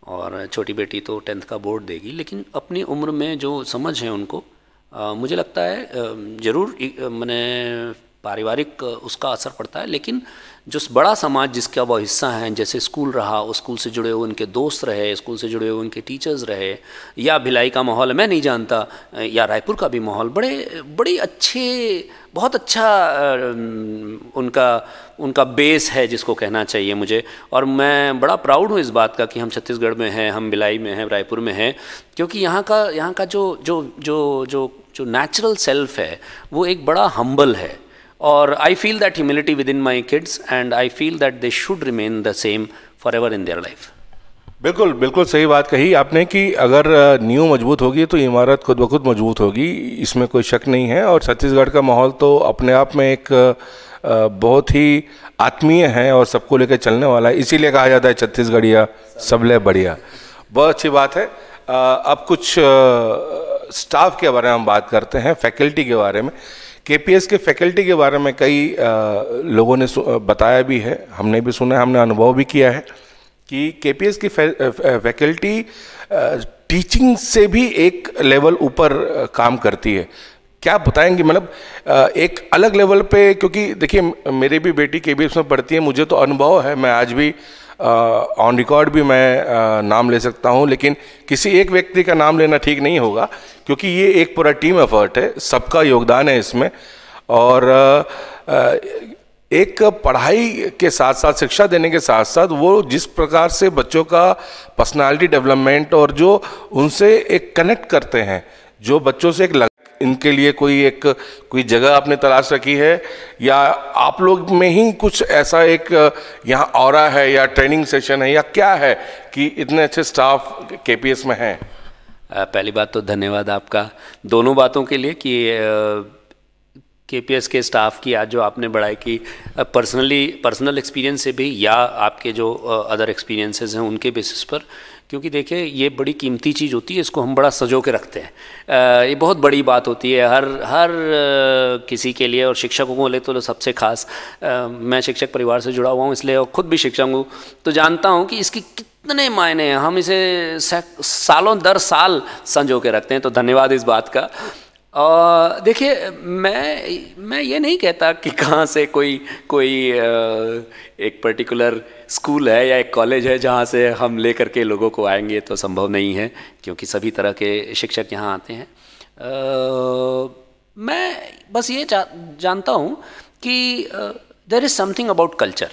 और छोटी बेटी तो 10th का बोर्ड देगी। लेकिन अपनी उम्र में जो समझ है उनको, मुझे लगता है ज़रूर मैंने पारिवारिक उसका असर पड़ता है, लेकिन जो बड़ा समाज जिसका वो हिस्सा है, जैसे स्कूल रहा, उस स्कूल से जुड़े हुए उनके दोस्त रहे, स्कूल से जुड़े हुए उनके टीचर्स रहे, या भिलाई का माहौल मैं नहीं जानता, या रायपुर का भी माहौल, बड़ी अच्छे, बहुत अच्छा उनका बेस है जिसको कहना चाहिए मुझे। और मैं बड़ा प्राउड हूँ इस बात का कि हम छत्तीसगढ़ में हैं, हम भिलाई में हैं, रायपुर में हैं, क्योंकि यहाँ का जो नेचुरल सेल्फ है वो एक बड़ा हम्बल है। और I feel that humility with in my kids, and I feel that they should remain the same for ever in their life. बिल्कुल सही बात कही आपने कि अगर नींव मजबूत होगी तो इमारत खुद ब खुद मजबूत होगी, इसमें कोई शक नहीं है। और छत्तीसगढ़ का माहौल तो अपने आप में एक बहुत ही आत्मीय है और सबको लेकर चलने वाला है, इसीलिए कहा जाता है छत्तीसगढ़िया सबले बढ़िया। बहुत अच्छी बात है। अब कुछ स्टाफ के बारे में हम बात करते हैं, फैकल्टी के बारे में। केपीएस के फैकल्टी के बारे में कई लोगों ने बताया भी है, हमने भी सुना है, हमने अनुभव भी किया है कि केपीएस की फैकल्टी टीचिंग से भी एक लेवल ऊपर काम करती है। क्या बताएंगे, मतलब एक अलग लेवल पे? क्योंकि देखिए मेरी भी बेटी केबीएस में पढ़ती है, मुझे तो अनुभव है, मैं आज भी ऑन रिकॉर्ड भी मैं नाम ले सकता हूं, लेकिन किसी एक व्यक्ति का नाम लेना ठीक नहीं होगा, क्योंकि ये एक पूरा टीम एफर्ट है, सबका योगदान है इसमें। और एक पढ़ाई के साथ साथ, शिक्षा देने के साथ साथ, वो जिस प्रकार से बच्चों का पर्सनालिटी डेवलपमेंट और जो उनसे एक कनेक्ट करते हैं, जो बच्चों से एक इनके लिए कोई जगह आपने तलाश रखी है, या आप लोग में ही कुछ ऐसा एक यहाँ ऑरा है या ट्रेनिंग सेशन है या क्या है कि इतने अच्छे स्टाफ केपीएस में हैं? पहली बात तो धन्यवाद आपका दोनों बातों के लिए कि केपीएस के स्टाफ की आज जो आपने बढ़ाई की, पर्सनल एक्सपीरियंस से भी या आपके जो अदर एक्सपीरियंसेस हैं उनके बेसिस पर, क्योंकि देखिए ये बड़ी कीमती चीज़ होती है, इसको हम बड़ा सजो के रखते हैं। ये बहुत बड़ी बात होती है हर किसी के लिए, और शिक्षकों को ले तो सबसे खास। मैं शिक्षक परिवार से जुड़ा हुआ हूँ, इसलिए और ख़ुद भी शिक्षक हूँ, तो जानता हूँ कि इसकी कितने मायने हैं। हम इसे सालों दर साल संजो के रखते हैं, तो धन्यवाद इस बात का। देखिए मैं ये नहीं कहता कि कहाँ से कोई एक पर्टिकुलर स्कूल है या एक कॉलेज है जहाँ से हम ले करके लोगों को आएंगे, तो संभव नहीं है, क्योंकि सभी तरह के शिक्षक यहाँ आते हैं। मैं बस ये जानता हूँ कि there is something about culture,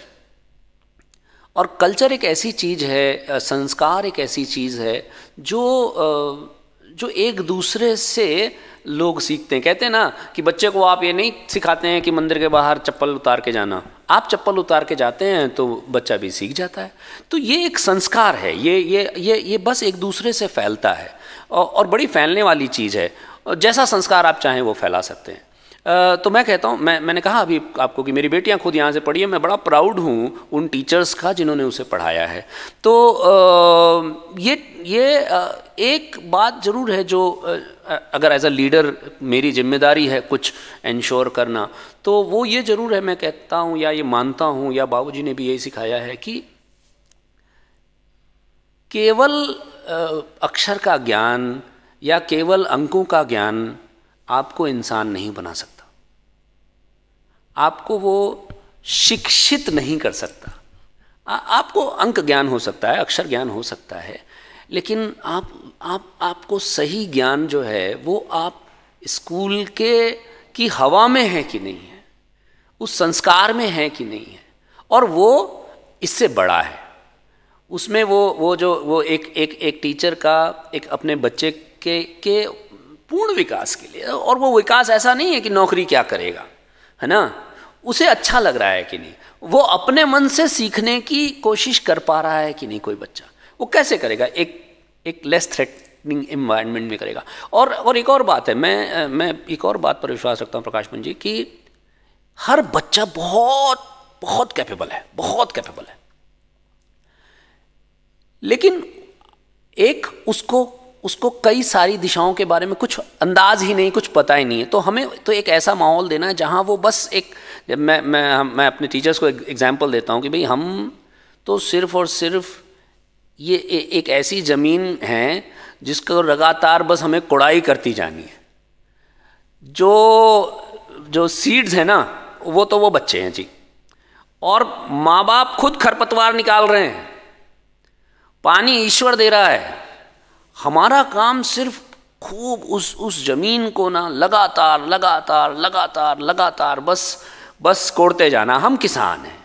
और कल्चर एक ऐसी चीज़ है, संस्कार एक ऐसी चीज़ है जो एक दूसरे से लोग सीखते हैं। कहते हैं ना कि बच्चे को आप ये नहीं सिखाते हैं कि मंदिर के बाहर चप्पल उतार के जाना, आप चप्पल उतार के जाते हैं तो बच्चा भी सीख जाता है। तो ये एक संस्कार है, ये बस एक दूसरे से फैलता है, और बड़ी फैलने वाली चीज़ है। जैसा संस्कार आप चाहें वो फैला सकते हैं। तो मैं कहता हूँ, मैंने कहा अभी आपको कि मेरी बेटियाँ खुद यहाँ से पढ़ी है, मैं बड़ा प्राउड हूँ उन टीचर्स का जिन्होंने उसे पढ़ाया है। तो ये एक बात ज़रूर है जो अगर एज अ लीडर मेरी जिम्मेदारी है कुछ इंश्योर करना, तो वो ये ज़रूर है, मैं कहता हूँ या ये मानता हूँ, या बाबूजी ने भी यही सिखाया है कि केवल अक्षर का ज्ञान या केवल अंकों का ज्ञान आपको इंसान नहीं बना सकता, आपको वो शिक्षित नहीं कर सकता। आपको अंक ज्ञान हो सकता है, अक्षर ज्ञान हो सकता है, लेकिन आपको सही ज्ञान जो है वो आप स्कूल की हवा में है कि नहीं है, उस संस्कार में है कि नहीं है, और वो इससे बड़ा है। उसमें वो एक टीचर का एक अपने बच्चे के पूर्ण विकास के लिए, और वो विकास ऐसा नहीं है कि नौकरी क्या करेगा, है ना, उसे अच्छा लग रहा है कि नहीं, वो अपने मन से सीखने की कोशिश कर पा रहा है कि नहीं कोई बच्चा, वो कैसे करेगा, एक लेस थ्रेटनिंग एनवायरनमेंट में करेगा। और एक और बात है, मैं एक और बात पर विश्वास रखता हूँ प्रकाशमन जी, कि हर बच्चा बहुत कैपेबल है, बहुत कैपेबल है, लेकिन एक उसको कई सारी दिशाओं के बारे में कुछ अंदाज ही नहीं, कुछ पता ही नहीं है। तो हमें तो एक ऐसा माहौल देना है जहाँ वो बस मैं अपने टीचर्स को एग्जांपल देता हूँ कि भाई हम तो सिर्फ और सिर्फ ये एक ऐसी ज़मीन है जिसको लगातार बस हमें कुड़ाई करती जानी है। जो सीड्स है ना, वो बच्चे हैं जी, और माँ बाप खुद खरपतवार निकाल रहे हैं, पानी ईश्वर दे रहा है। हमारा काम सिर्फ खूब उस जमीन को ना लगातार बस कोड़ते जाना। हम किसान हैं,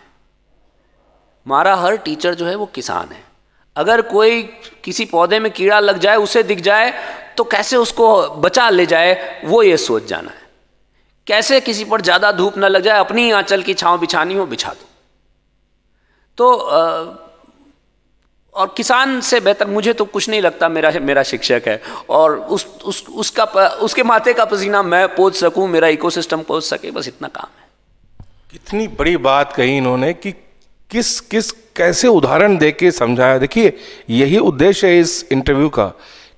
हमारा हर टीचर जो है वो किसान है। अगर कोई किसी पौधे में कीड़ा लग जाए, उसे दिख जाए तो कैसे उसको बचा ले जाए, वो ये सोच जाना है। कैसे किसी पर ज़्यादा धूप ना लग जाए, अपनी आंचल की छांव बिछानी हो बिछा दो। तो और किसान से बेहतर मुझे तो कुछ नहीं लगता मेरा शिक्षक है, और उसके माथे का पसीना मैं पोंछ सकूं, मेरा इकोसिस्टम पोंछ सके, बस इतना काम है। कितनी बड़ी बात कही इन्होंने कि कैसे उदाहरण देके समझाया। देखिए यही उद्देश्य है इस इंटरव्यू का,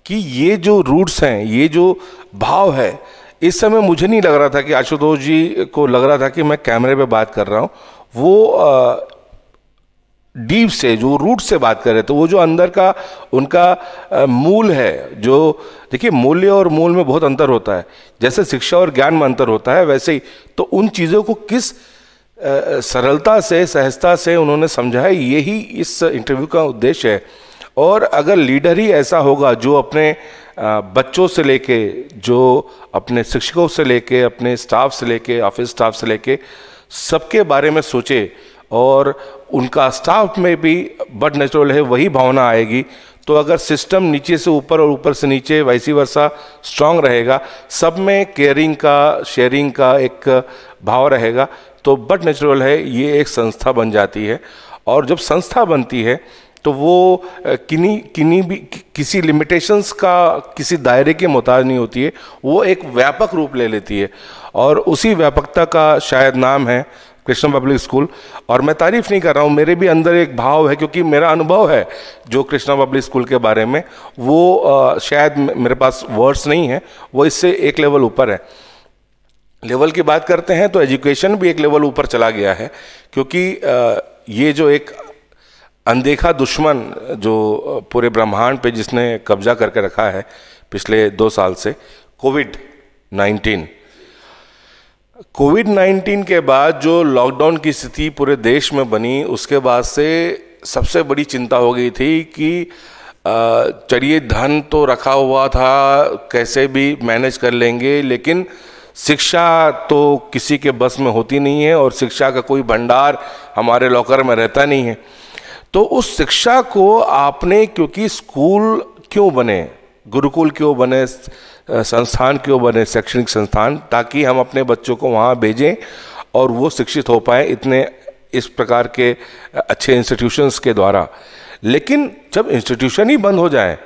कि ये जो रूट्स हैं, ये जो भाव है, इस समय मुझे नहीं लग रहा था कि आशुतोष जी को लग रहा था कि मैं कैमरे पे बात कर रहा हूँ, वो डीप से जो रूट से बात कर रहे थे, वो जो अंदर का उनका मूल है। जो देखिए मूल्य और मूल में बहुत अंतर होता है, जैसे शिक्षा और ज्ञान में अंतर होता है, वैसे ही तो उन चीज़ों को किस सरलता से, सहजता से उन्होंने समझाया। यही इस इंटरव्यू का उद्देश्य है। और अगर लीडर ही ऐसा होगा जो अपने बच्चों से लेके, जो अपने शिक्षकों से लेके, अपने स्टाफ से लेके, ऑफिस स्टाफ से लेके सबके बारे में सोचे और उनका स्टाफ में भी बट नेचुरल है वही भावना आएगी, तो अगर सिस्टम नीचे से ऊपर और ऊपर से नीचे वैसी वर्षा स्ट्रांग रहेगा, सब में केयरिंग का, शेयरिंग का एक भाव रहेगा, तो बट नेचुरल है ये एक संस्था बन जाती है। और जब संस्था बनती है तो वो किसी लिमिटेशंस का, किसी दायरे के मोहताज नहीं होती है, वो एक व्यापक रूप ले लेती है। और उसी व्यापकता का शायद नाम है कृष्णा पब्लिक स्कूल। और मैं तारीफ नहीं कर रहा हूँ, मेरे भी अंदर एक भाव है, क्योंकि मेरा अनुभव है जो कृष्णा पब्लिक स्कूल के बारे में, वो शायद मेरे पास वर्ड्स नहीं है, वो इससे एक लेवल ऊपर है। लेवल की बात करते हैं तो एजुकेशन भी एक लेवल ऊपर चला गया है, क्योंकि ये जो एक अनदेखा दुश्मन जो पूरे ब्रह्मांड पे जिसने कब्जा करके रखा है पिछले 2 साल से, कोविड-19 के बाद जो लॉकडाउन की स्थिति पूरे देश में बनी, उसके बाद से सबसे बड़ी चिंता हो गई थी कि चलिए धन तो रखा हुआ था, कैसे भी मैनेज कर लेंगे, लेकिन शिक्षा तो किसी के बस में होती नहीं है और शिक्षा का कोई भंडार हमारे लॉकर में रहता नहीं है। तो उस शिक्षा को आपने, क्योंकि स्कूल क्यों बने, गुरुकुल क्यों बने, संस्थान क्यों बने, शैक्षणिक संस्थान, ताकि हम अपने बच्चों को वहाँ भेजें और वो शिक्षित हो पाए इतने इस प्रकार के अच्छे इंस्टीट्यूशंस के द्वारा। लेकिन जब इंस्टीट्यूशन ही बंद हो जाए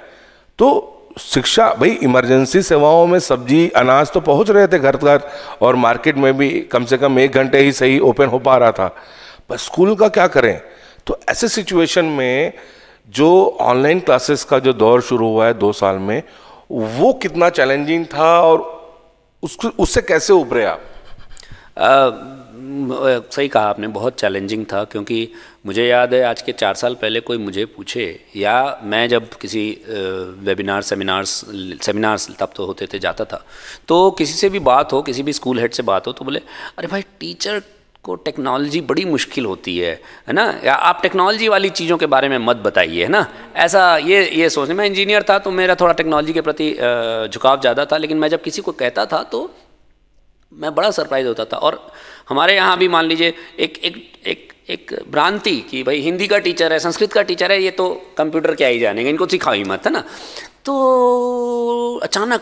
तो शिक्षा, भाई इमरजेंसी सेवाओं में सब्जी अनाज तो पहुँच रहे थे घर घर, और मार्केट में भी कम से कम 1 घंटे ही सही ओपन हो पा रहा था, पर स्कूल का क्या करें। तो ऐसे सिचुएशन में जो ऑनलाइन क्लासेस का जो दौर शुरू हुआ है 2 साल में, वो कितना चैलेंजिंग था और उससे कैसे उभरे आप? सही कहा आपने, बहुत चैलेंजिंग था, क्योंकि मुझे याद है आज के 4 साल पहले कोई मुझे पूछे, या मैं जब किसी वेबिनार सेमिनार्स तब तो होते थे, जाता था, तो किसी से भी बात हो, किसी भी स्कूल हेड से बात हो, तो बोले अरे भाई टीचर को टेक्नोलॉजी बड़ी मुश्किल होती है ना, या आप टेक्नोलॉजी वाली चीज़ों के बारे में मत बताइए, है ना। ऐसा ये सोचने, मैं इंजीनियर था तो मेरा थोड़ा टेक्नोलॉजी के प्रति झुकाव ज़्यादा था, लेकिन मैं जब किसी को कहता था तो मैं बड़ा सरप्राइज होता था। और हमारे यहाँ भी मान लीजिए एक भ्रांति कि भाई हिंदी का टीचर है, संस्कृत का टीचर है, ये तो कंप्यूटर क्या ही जानेंगे, इनको सिखाओ ही मत, है ना। तो अचानक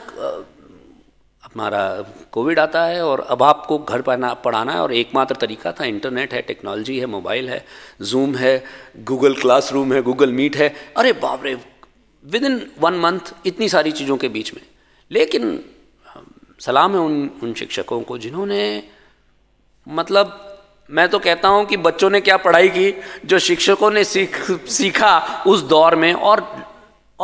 हमारा कोविड आता है और अब आपको घर पढ़ाना है, और एकमात्र तरीका था इंटरनेट है, टेक्नोलॉजी है, मोबाइल है, जूम है, गूगल क्लासरूम है, गूगल मीट है। अरे बाप रे, विदिन 1 मंथ इतनी सारी चीज़ों के बीच में। लेकिन सलाम है उन शिक्षकों को जिन्होंने, मतलब मैं तो कहता हूँ कि बच्चों ने क्या पढ़ाई की, जो शिक्षकों ने सीखा उस दौर में। और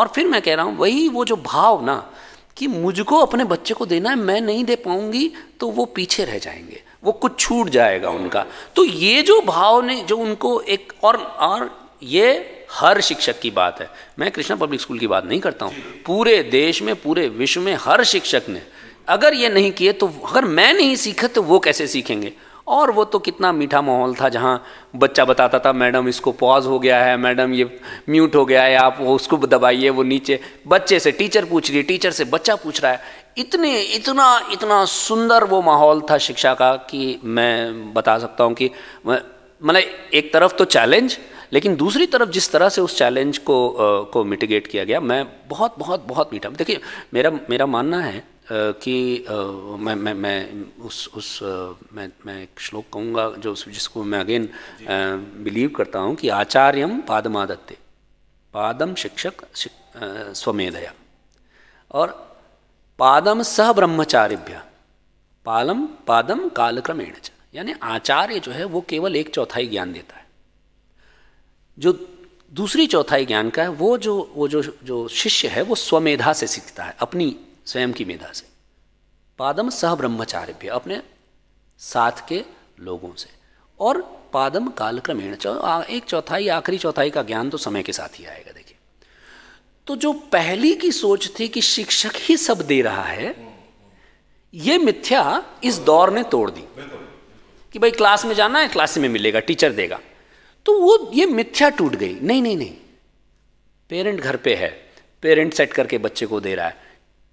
फिर मैं कह रहा हूँ वही वो जो भाव ना, कि मुझको अपने बच्चे को देना है, मैं नहीं दे पाऊंगी तो वो पीछे रह जाएंगे, वो कुछ छूट जाएगा उनका। तो ये जो भाव ने जो उनको एक, और ये हर शिक्षक की बात है, मैं कृष्णा पब्लिक स्कूल की बात नहीं करता हूँ, पूरे देश में, पूरे विश्व में हर शिक्षक ने अगर ये नहीं किए, तो अगर मैं नहीं सीखा तो वो कैसे सीखेंगे। और वो तो कितना मीठा माहौल था, जहाँ बच्चा बताता था मैडम इसको पॉज हो गया है, मैडम ये म्यूट हो गया है, आप वो उसको दबाइए, वो नीचे बच्चे से टीचर पूछ रही है, टीचर से बच्चा पूछ रहा है। इतना सुंदर वो माहौल था शिक्षा का कि मैं बता सकता हूँ कि मतलब एक तरफ तो चैलेंज, लेकिन दूसरी तरफ जिस तरह से उस चैलेंज को मिटिगेट किया गया, मैं बहुत मीठा। देखिए मेरा मानना है कि मैं एक श्लोक कहूँगा जिसको मैं अगेन बिलीव करता हूँ कि आचार्यम पादमादत्ते पादम शिक्षक स्वमेधया और पादम सह ब्रह्मचारिभ्य पादम कालक्रमेण च। यानी आचार्य जो है वो केवल 1/4 ज्ञान देता है, जो दूसरी चौथाई ज्ञान का है वो जो शिष्य है वो स्वमेधा से सीखता है, अपनी स्वयं की मेधा से। पादम सह ब्रह्मचारिभ्य, अपने साथ के लोगों से। और पादम कालक्रमेण, 1/4 आखिरी चौथाई का ज्ञान तो समय के साथ ही आएगा। देखिए, तो जो पहली की सोच थी कि शिक्षक ही सब दे रहा है, ये मिथ्या इस दौर ने तोड़ दी कि भाई क्लास में जाना है, क्लास में मिलेगा, टीचर देगा। तो वो ये मिथ्या टूट गई। नहीं नहीं नहीं, पेरेंट घर पे है, पेरेंट सेट करके बच्चे को दे रहा है,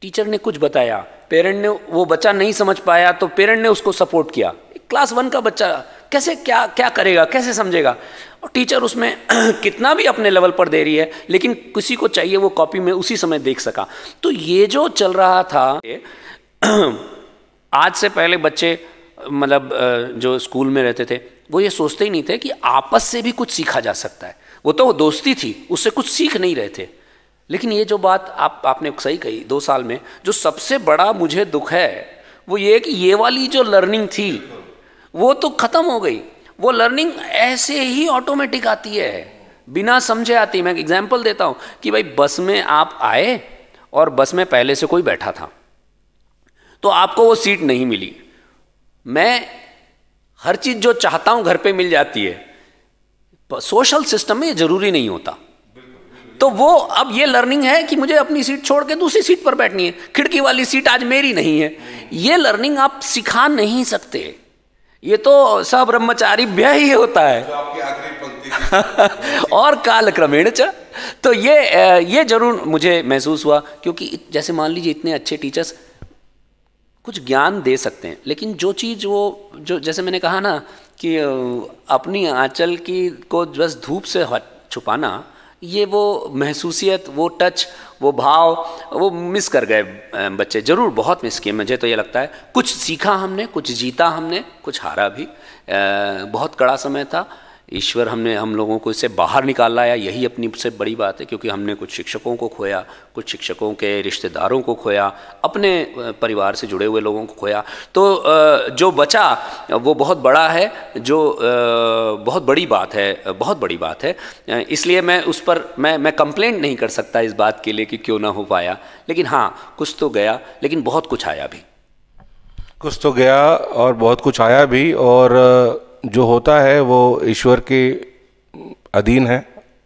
टीचर ने कुछ बताया, पेरेंट ने, वो बच्चा नहीं समझ पाया तो पेरेंट ने उसको सपोर्ट किया। क्लास 1 का बच्चा कैसे क्या क्या करेगा, कैसे समझेगा? और टीचर उसमें कितना भी अपने लेवल पर दे रही है, लेकिन किसी को चाहिए वो कॉपी में उसी समय देख सका। तो ये जो चल रहा था, आज से पहले बच्चे मतलब जो स्कूल में रहते थे वो ये सोचते ही नहीं थे कि आपस से भी कुछ सीखा जा सकता है। वो तो दोस्ती थी, उससे कुछ सीख नहीं रहे थे। लेकिन ये जो बात आपने सही कही, 2 साल में जो सबसे बड़ा मुझे दुख है वो ये कि ये वाली जो लर्निंग थी वो तो खत्म हो गई। वो लर्निंग ऐसे ही ऑटोमेटिक आती है, बिना समझे आती है। मैं एग्जांपल देता हूँ कि भाई बस में आप आए और बस में पहले से कोई बैठा था तो आपको वो सीट नहीं मिली। मैं हर चीज़ जो चाहता हूँ घर पे मिल जाती है, सोशल सिस्टम में ये जरूरी नहीं होता। तो वो अब ये लर्निंग है कि मुझे अपनी सीट छोड़ के दूसरी सीट पर बैठनी है, खिड़की वाली सीट आज मेरी नहीं है। ये लर्निंग आप सिखा नहीं सकते, ये तो सब ब्रह्मचारी भय ही होता है। और कालक्रमेण च। तो ये जरूर मुझे महसूस हुआ, क्योंकि जैसे मान लीजिए इतने अच्छे टीचर्स कुछ ज्ञान दे सकते हैं, लेकिन जो चीज़ वो जो जैसे मैंने कहा ना कि अपनी आंचल की को बस धूप से छुपाना, ये वो महसूसियत, वो टच, वो भाव, वो मिस कर गए बच्चे, ज़रूर बहुत मिस किए। मुझे तो ये लगता है कुछ सीखा हमने, कुछ जीता हमने, कुछ हारा भी। बहुत कड़ा समय था, ईश्वर हम लोगों को इससे बाहर निकाल लाया, यही अपनी सबसे बड़ी बात है। क्योंकि हमने कुछ शिक्षकों को खोया, कुछ शिक्षकों के रिश्तेदारों को खोया, अपने परिवार से जुड़े हुए लोगों को खोया। तो जो बचा वो बहुत बड़ा है, जो बहुत बड़ी बात है, बहुत बड़ी बात है। इसलिए मैं उस पर मैं कंप्लेंट नहीं कर सकता इस बात के लिए कि क्यों ना हो पाया। लेकिन हाँ, कुछ तो गया, लेकिन बहुत कुछ आया भी। कुछ तो गया और बहुत कुछ आया भी। और जो होता है वो ईश्वर के अधीन है।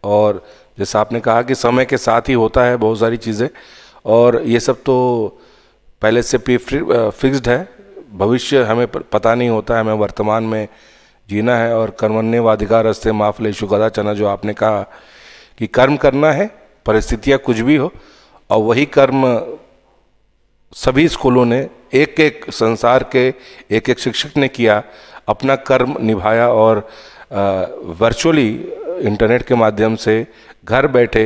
और जैसा आपने कहा कि समय के साथ ही होता है बहुत सारी चीज़ें, और ये सब तो पहले से फिक्स्ड है। भविष्य हमें पता नहीं होता है, हमें वर्तमान में जीना है। और कर्मण्येवाधिकारस्ते मा फलेषु कदाचन, जो आपने कहा कि कर्म करना है, परिस्थितियाँ कुछ भी हो, और वही कर्म सभी स्कूलों ने, एक एक संसार के एक एक शिक्षक ने किया, अपना कर्म निभाया। और वर्चुअली इंटरनेट के माध्यम से घर बैठे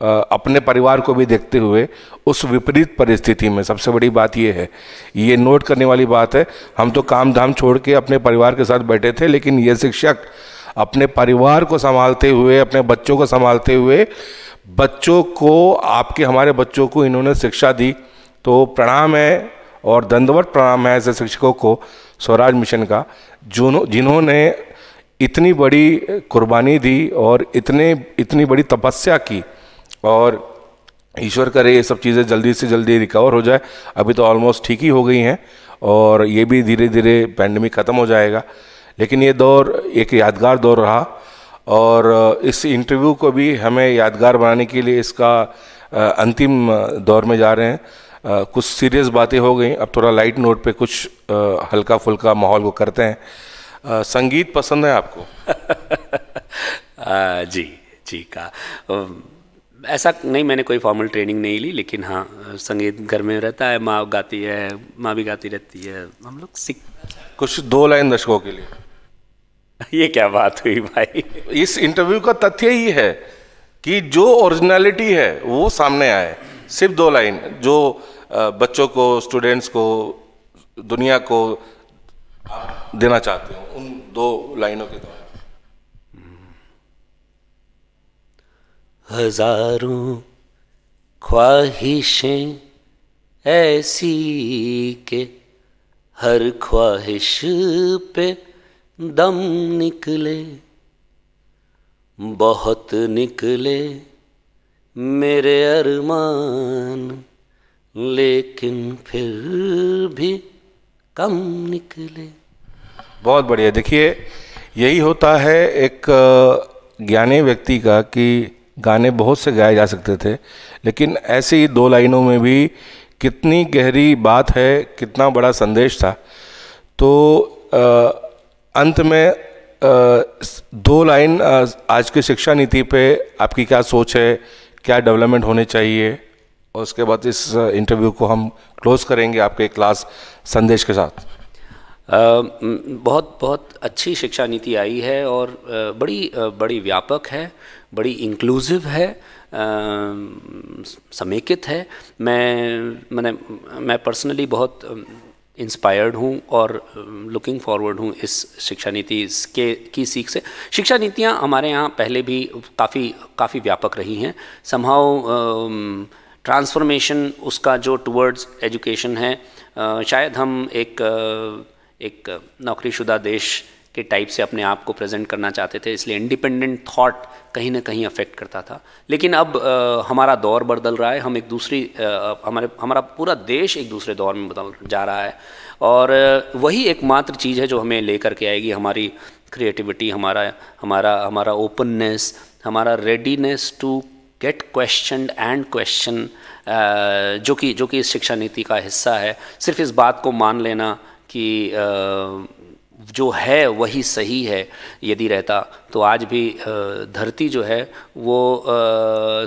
अपने परिवार को भी देखते हुए उस विपरीत परिस्थिति में, सबसे बड़ी बात ये है, ये नोट करने वाली बात है, हम तो काम धाम छोड़ के अपने परिवार के साथ बैठे थे, लेकिन ये शिक्षक अपने परिवार को संभालते हुए, अपने बच्चों को संभालते हुए, बच्चों को, आपके हमारे बच्चों को इन्होंने शिक्षा दी। तो प्रणाम है और दंडवत प्रणाम है ऐसे शिक्षकों को, स्वराज मिशन का, जिन्होंने इतनी बड़ी कुर्बानी दी और इतनी बड़ी तपस्या की। और ईश्वर करे ये सब चीज़ें जल्दी से जल्दी रिकवर हो जाए। अभी तो ऑलमोस्ट ठीक ही हो गई हैं और ये भी धीरे धीरे पैंडेमिक ख़त्म हो जाएगा। लेकिन ये दौर एक यादगार दौर रहा, और इस इंटरव्यू को भी हमें यादगार बनाने के लिए इसका अंतिम दौर में जा रहे हैं। कुछ सीरियस बातें हो गई, अब थोड़ा लाइट नोट पे कुछ हल्का फुल्का माहौल को करते हैं। संगीत पसंद है आपको? जी का ऐसा नहीं, मैंने कोई फॉर्मल ट्रेनिंग नहीं ली, लेकिन हाँ संगीत घर में रहता है, माँ गाती है, माँ भी गाती रहती है, हम लोग सीख कुछ 2 लाइन दर्शकों के लिए। ये क्या बात हुई भाई? इस इंटरव्यू का तथ्य ही है कि जो ओरिजिनलिटी है वो सामने आए। सिर्फ 2 लाइन जो बच्चों को, स्टूडेंट्स को, दुनिया को देना चाहते हो, उन 2 लाइनों के द्वारा। हजारों ख्वाहिशें ऐसी के हर ख्वाहिश पे दम निकले, बहुत निकले मेरे अरमान, लेकिन फिर भी कम निकले। बहुत बढ़िया। देखिए, यही होता है एक ज्ञानी व्यक्ति का कि गाने बहुत से गाए जा सकते थे, लेकिन ऐसे ही 2 लाइनों में भी कितनी गहरी बात है, कितना बड़ा संदेश था। तो अंत में दो लाइन आज की शिक्षा नीति पे आपकी क्या सोच है, क्या डेवलपमेंट होने चाहिए, और उसके बाद इस इंटरव्यू को हम क्लोज करेंगे आपके क्लास संदेश के साथ। बहुत बहुत अच्छी शिक्षा नीति आई है और बड़ी व्यापक है, बड़ी इंक्लूसिव है, समेकित है। मैं पर्सनली बहुत इंस्पायर्ड हूँ और लुकिंग फॉरवर्ड हूँ इस शिक्षा नीति की सीख से। शिक्षा नीतियाँ हमारे यहाँ पहले भी काफ़ी व्यापक रही हैं। समहाउ ट्रांसफॉर्मेशन उसका जो टुवर्ड्स एजुकेशन है, शायद हम एक नौकरीशुदा देश के टाइप से अपने आप को प्रेजेंट करना चाहते थे, इसलिए इंडिपेंडेंट थॉट कहीं ना कहीं अफेक्ट करता था। लेकिन अब हमारा दौर बदल रहा है, हम एक दूसरी हमारा पूरा देश एक दूसरे दौर में बदल जा रहा है, और वही एकमात्र चीज़ है जो हमें लेकर के आएगी हमारी क्रिएटिविटी, हमारा ओपननेस, हमारा readiness to get question and question, जो कि इस शिक्षा नीति का हिस्सा है। सिर्फ इस बात को मान लेना कि जो है वही सही है यदि रहता तो आज भी धरती जो है वो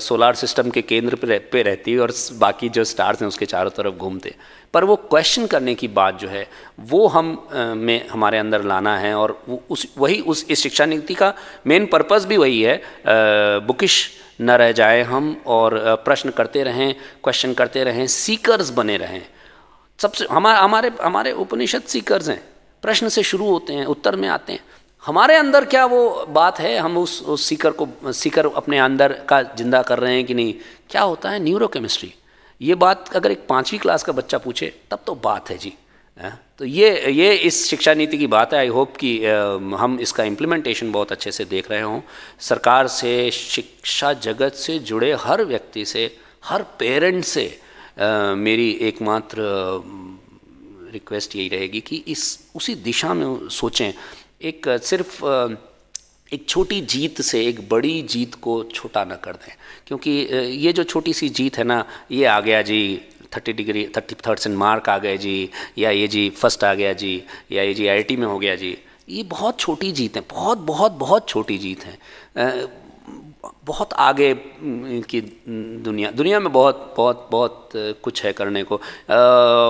सोलार सिस्टम के केंद्र पे रहती और बाकी जो स्टार्स हैं उसके चारों तरफ घूमते। पर वो क्वेश्चन करने की बात जो है वो में हमारे अंदर लाना है, और इस शिक्षा नीति का मेन पर्पस भी वही है, बुकिश न रह जाए हम और प्रश्न करते रहें, क्वेश्चन करते रहें, सीकर्स बने रहें। सबसे हमारे उपनिषद सीकर्स हैं, प्रश्न से शुरू होते हैं, उत्तर में आते हैं। हमारे अंदर क्या वो बात है, हम उस सीकर अपने अंदर का जिंदा कर रहे हैं कि नहीं? क्या होता है न्यूरोकेमिस्ट्री, ये बात अगर एक 5वीं क्लास का बच्चा पूछे तब तो बात है जी। तो ये इस शिक्षा नीति की बात है। आई होप कि हम इसका इम्प्लीमेंटेशन बहुत अच्छे से देख रहे हों। सरकार से, शिक्षा जगत से जुड़े हर व्यक्ति से, हर पेरेंट से मेरी एकमात्र रिक्वेस्ट यही रहेगी कि उसी दिशा में सोचें। सिर्फ एक छोटी जीत से एक बड़ी जीत को छोटा ना कर दें, क्योंकि ये जो छोटी सी जीत है ना, ये आ गया जी 30% मार्क आ गए जी, या ये जी फर्स्ट आ गया जी, या ये जी IIT में हो गया जी, ये बहुत छोटी जीत है, बहुत बहुत बहुत छोटी जीत है। बहुत आगे की दुनिया में बहुत बहुत बहुत कुछ है करने को।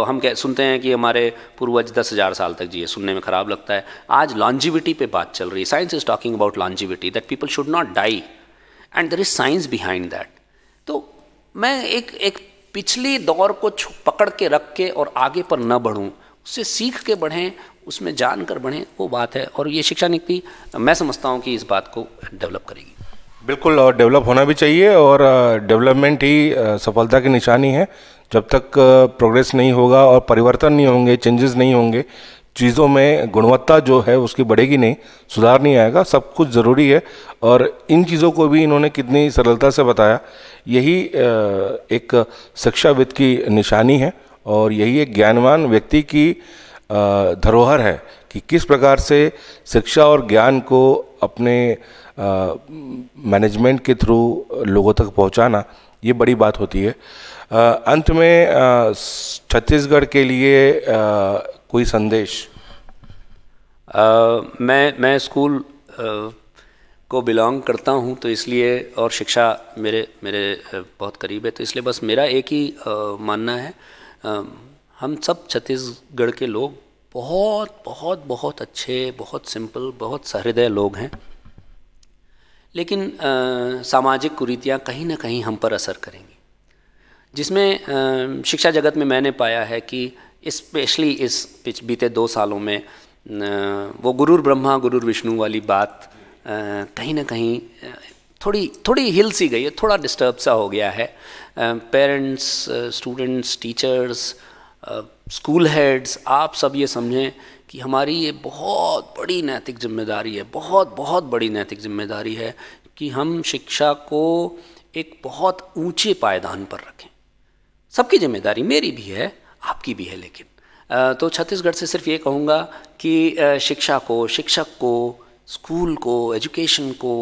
हम सुनते हैं कि हमारे पूर्वज 10,000 साल तक जिए, सुनने में ख़राब लगता है। आज लॉन्जिविटी पे बात चल रही है। Science is talking about longevity, that people should not die, and there is science behind that. तो मैं एक पिछली दौर को पकड़ के रख के और आगे पर न बढ़ूं, उससे सीख के बढ़ें, उसमें जान कर बढ़ें, वो बात है। और ये शिक्षा नीति मैं समझता हूँ कि इस बात को डेवलप करेगी। बिल्कुल, और डेवलप होना भी चाहिए, और डेवलपमेंट ही सफलता की निशानी है। जब तक प्रोग्रेस नहीं होगा और परिवर्तन नहीं होंगे, चेंजेस नहीं होंगे, चीज़ों में गुणवत्ता जो है उसकी बढ़ेगी नहीं, सुधार नहीं आएगा। सब कुछ ज़रूरी है, और इन चीज़ों को भी इन्होंने कितनी सरलता से बताया। यही एक शिक्षाविद की निशानी है, और यही एक ज्ञानवान व्यक्ति की धरोहर है कि किस प्रकार से शिक्षा और ज्ञान को अपने मैनेजमेंट के थ्रू लोगों तक पहुंचाना, ये बड़ी बात होती है। अंत में छत्तीसगढ़ के लिए कोई संदेश? मैं स्कूल को बिलोंग करता हूँ, तो इसलिए, और शिक्षा मेरे बहुत करीब है, तो इसलिए बस मेरा एक ही मानना है, हम सब छत्तीसगढ़ के लोग बहुत बहुत बहुत अच्छे, बहुत सिंपल, बहुत सहृदय लोग हैं। लेकिन सामाजिक कुरीतियाँ कहीं ना कहीं हम पर असर करेंगी, जिसमें शिक्षा जगत में मैंने पाया है कि स्पेशली इस बीते 2 सालों में वो गुरुर ब्रह्मा गुरुर विष्णु वाली बात कहीं ना कहीं थोड़ी हिल सी गई है, थोड़ा डिस्टर्ब सा हो गया है। Parents, students, teachers, school heads, आप सब ये समझें कि हमारी ये बहुत बड़ी नैतिक जिम्मेदारी है, बहुत बहुत बड़ी नैतिक जिम्मेदारी है कि हम शिक्षा को एक बहुत ऊंचे पायदान पर रखें। सबकी जिम्मेदारी, मेरी भी है, आपकी भी है। लेकिन तो छत्तीसगढ़ से सिर्फ ये कहूँगा कि शिक्षा को, शिक्षक को, स्कूल को, एजुकेशन को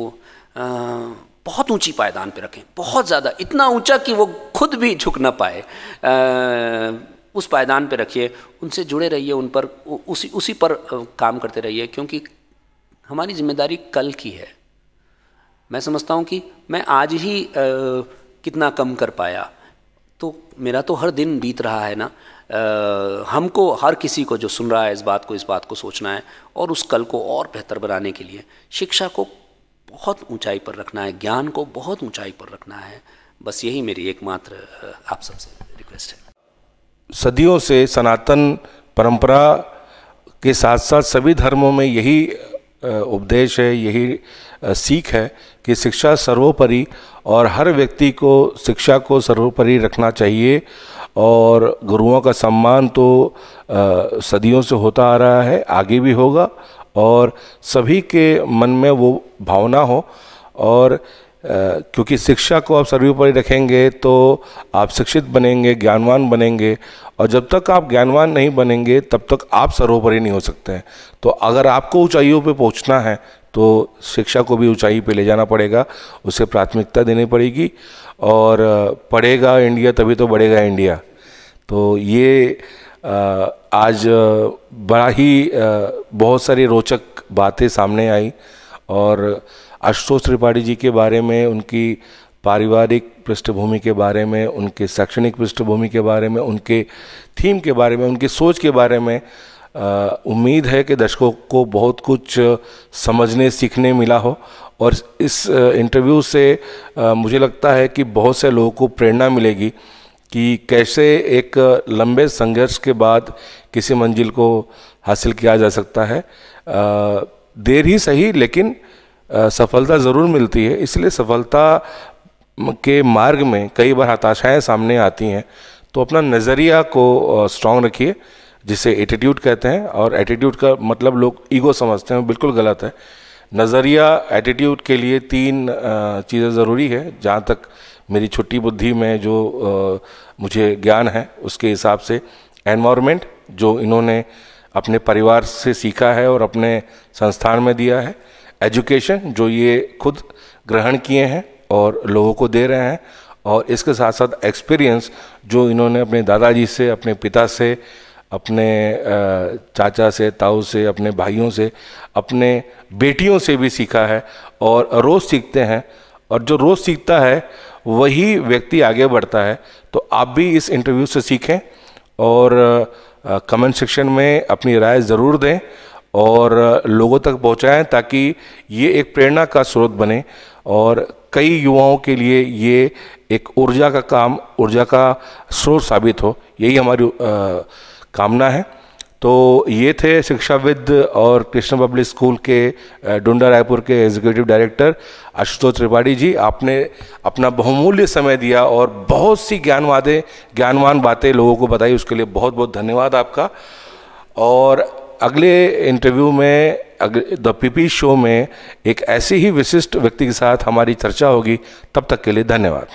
बहुत ऊंची पायदान पे रखें, बहुत ज़्यादा, इतना ऊंचा कि वो खुद भी झुक ना पाए। उस पायदान पे रखिए, उनसे जुड़े रहिए, उन पर उसी पर काम करते रहिए, क्योंकि हमारी जिम्मेदारी कल की है। मैं समझता हूँ कि मैं आज ही कितना कम कर पाया, तो मेरा तो हर दिन बीत रहा है ना। हमको, हर किसी को जो सुन रहा है इस बात को सोचना है और उस कल को और बेहतर बनाने के लिए शिक्षा को बहुत ऊंचाई पर रखना है, ज्ञान को बहुत ऊंचाई पर रखना है। बस यही मेरी एकमात्र आप सबसे रिक्वेस्ट है। सदियों से सनातन परंपरा के साथ साथ सभी धर्मों में यही उपदेश है, यही सीख है कि शिक्षा सर्वोपरि और हर व्यक्ति को शिक्षा को सर्वोपरि रखना चाहिए। और गुरुओं का सम्मान तो सदियों से होता आ रहा है, आगे भी होगा, और सभी के मन में वो भावना हो। और क्योंकि शिक्षा को आप सर्वोपरि रखेंगे तो आप शिक्षित बनेंगे, ज्ञानवान बनेंगे, और जब तक आप ज्ञानवान नहीं बनेंगे तब तक आप सर्वोपरि नहीं हो सकते हैं। तो अगर आपको ऊंचाइयों पे पहुंचना है तो शिक्षा को भी ऊंचाई पे ले जाना पड़ेगा, उसे प्राथमिकता देनी पड़ेगी। और पढ़ेगा इंडिया तभी तो बढ़ेगा इंडिया। तो ये आज बड़ा ही बहुत सारी रोचक बातें सामने आई, और आशुतोष त्रिपाठी जी के बारे में, उनकी पारिवारिक पृष्ठभूमि के बारे में, उनके शैक्षणिक पृष्ठभूमि के बारे में, उनके थीम के बारे में, उनकी सोच के बारे में उम्मीद है कि दर्शकों को बहुत कुछ समझने सीखने मिला हो। और इस इंटरव्यू से मुझे लगता है कि बहुत से लोगों को प्रेरणा मिलेगी कि कैसे एक लंबे संघर्ष के बाद किसी मंजिल को हासिल किया जा सकता है। देर ही सही, लेकिन सफलता ज़रूर मिलती है। इसलिए सफलता के मार्ग में कई बार हताशाएं सामने आती हैं, तो अपना नज़रिया को स्ट्रॉन्ग रखिए, जिसे एटीट्यूड कहते हैं। और एटीट्यूड का मतलब लोग ईगो समझते हैं, बिल्कुल गलत है। नज़रिया, एटीट्यूड के लिए 3 चीज़ें ज़रूरी है। जहाँ तक मेरी छोटी बुद्धि में जो मुझे ज्ञान है उसके हिसाब से, एनवायरनमेंट जो इन्होंने अपने परिवार से सीखा है और अपने संस्थान में दिया है, एजुकेशन जो ये खुद ग्रहण किए हैं और लोगों को दे रहे हैं, और इसके साथ साथ एक्सपीरियंस जो इन्होंने अपने दादाजी से, अपने पिता से, अपने चाचा से, ताऊ से, अपने भाइयों से, अपने बेटियों से भी सीखा है, और रोज़ सीखते हैं। और जो रोज़ सीखता है वही व्यक्ति आगे बढ़ता है। तो आप भी इस इंटरव्यू से सीखें और कमेंट सेक्शन में अपनी राय ज़रूर दें और लोगों तक पहुंचाएं, ताकि ये एक प्रेरणा का स्रोत बने और कई युवाओं के लिए ये एक ऊर्जा का स्रोत साबित हो। यही हमारी कामना है। तो ये थे शिक्षाविद और कृष्ण पब्लिक स्कूल के डुंडा रायपुर के एग्जीक्यूटिव डायरेक्टर आशुतोष त्रिपाठी जी। आपने अपना बहुमूल्य समय दिया और बहुत सी ज्ञानवान बातें लोगों को बताई, उसके लिए बहुत बहुत धन्यवाद आपका। और अगले इंटरव्यू में, द पीपी शो में एक ऐसे ही विशिष्ट व्यक्ति के साथ हमारी चर्चा होगी। तब तक के लिए धन्यवाद।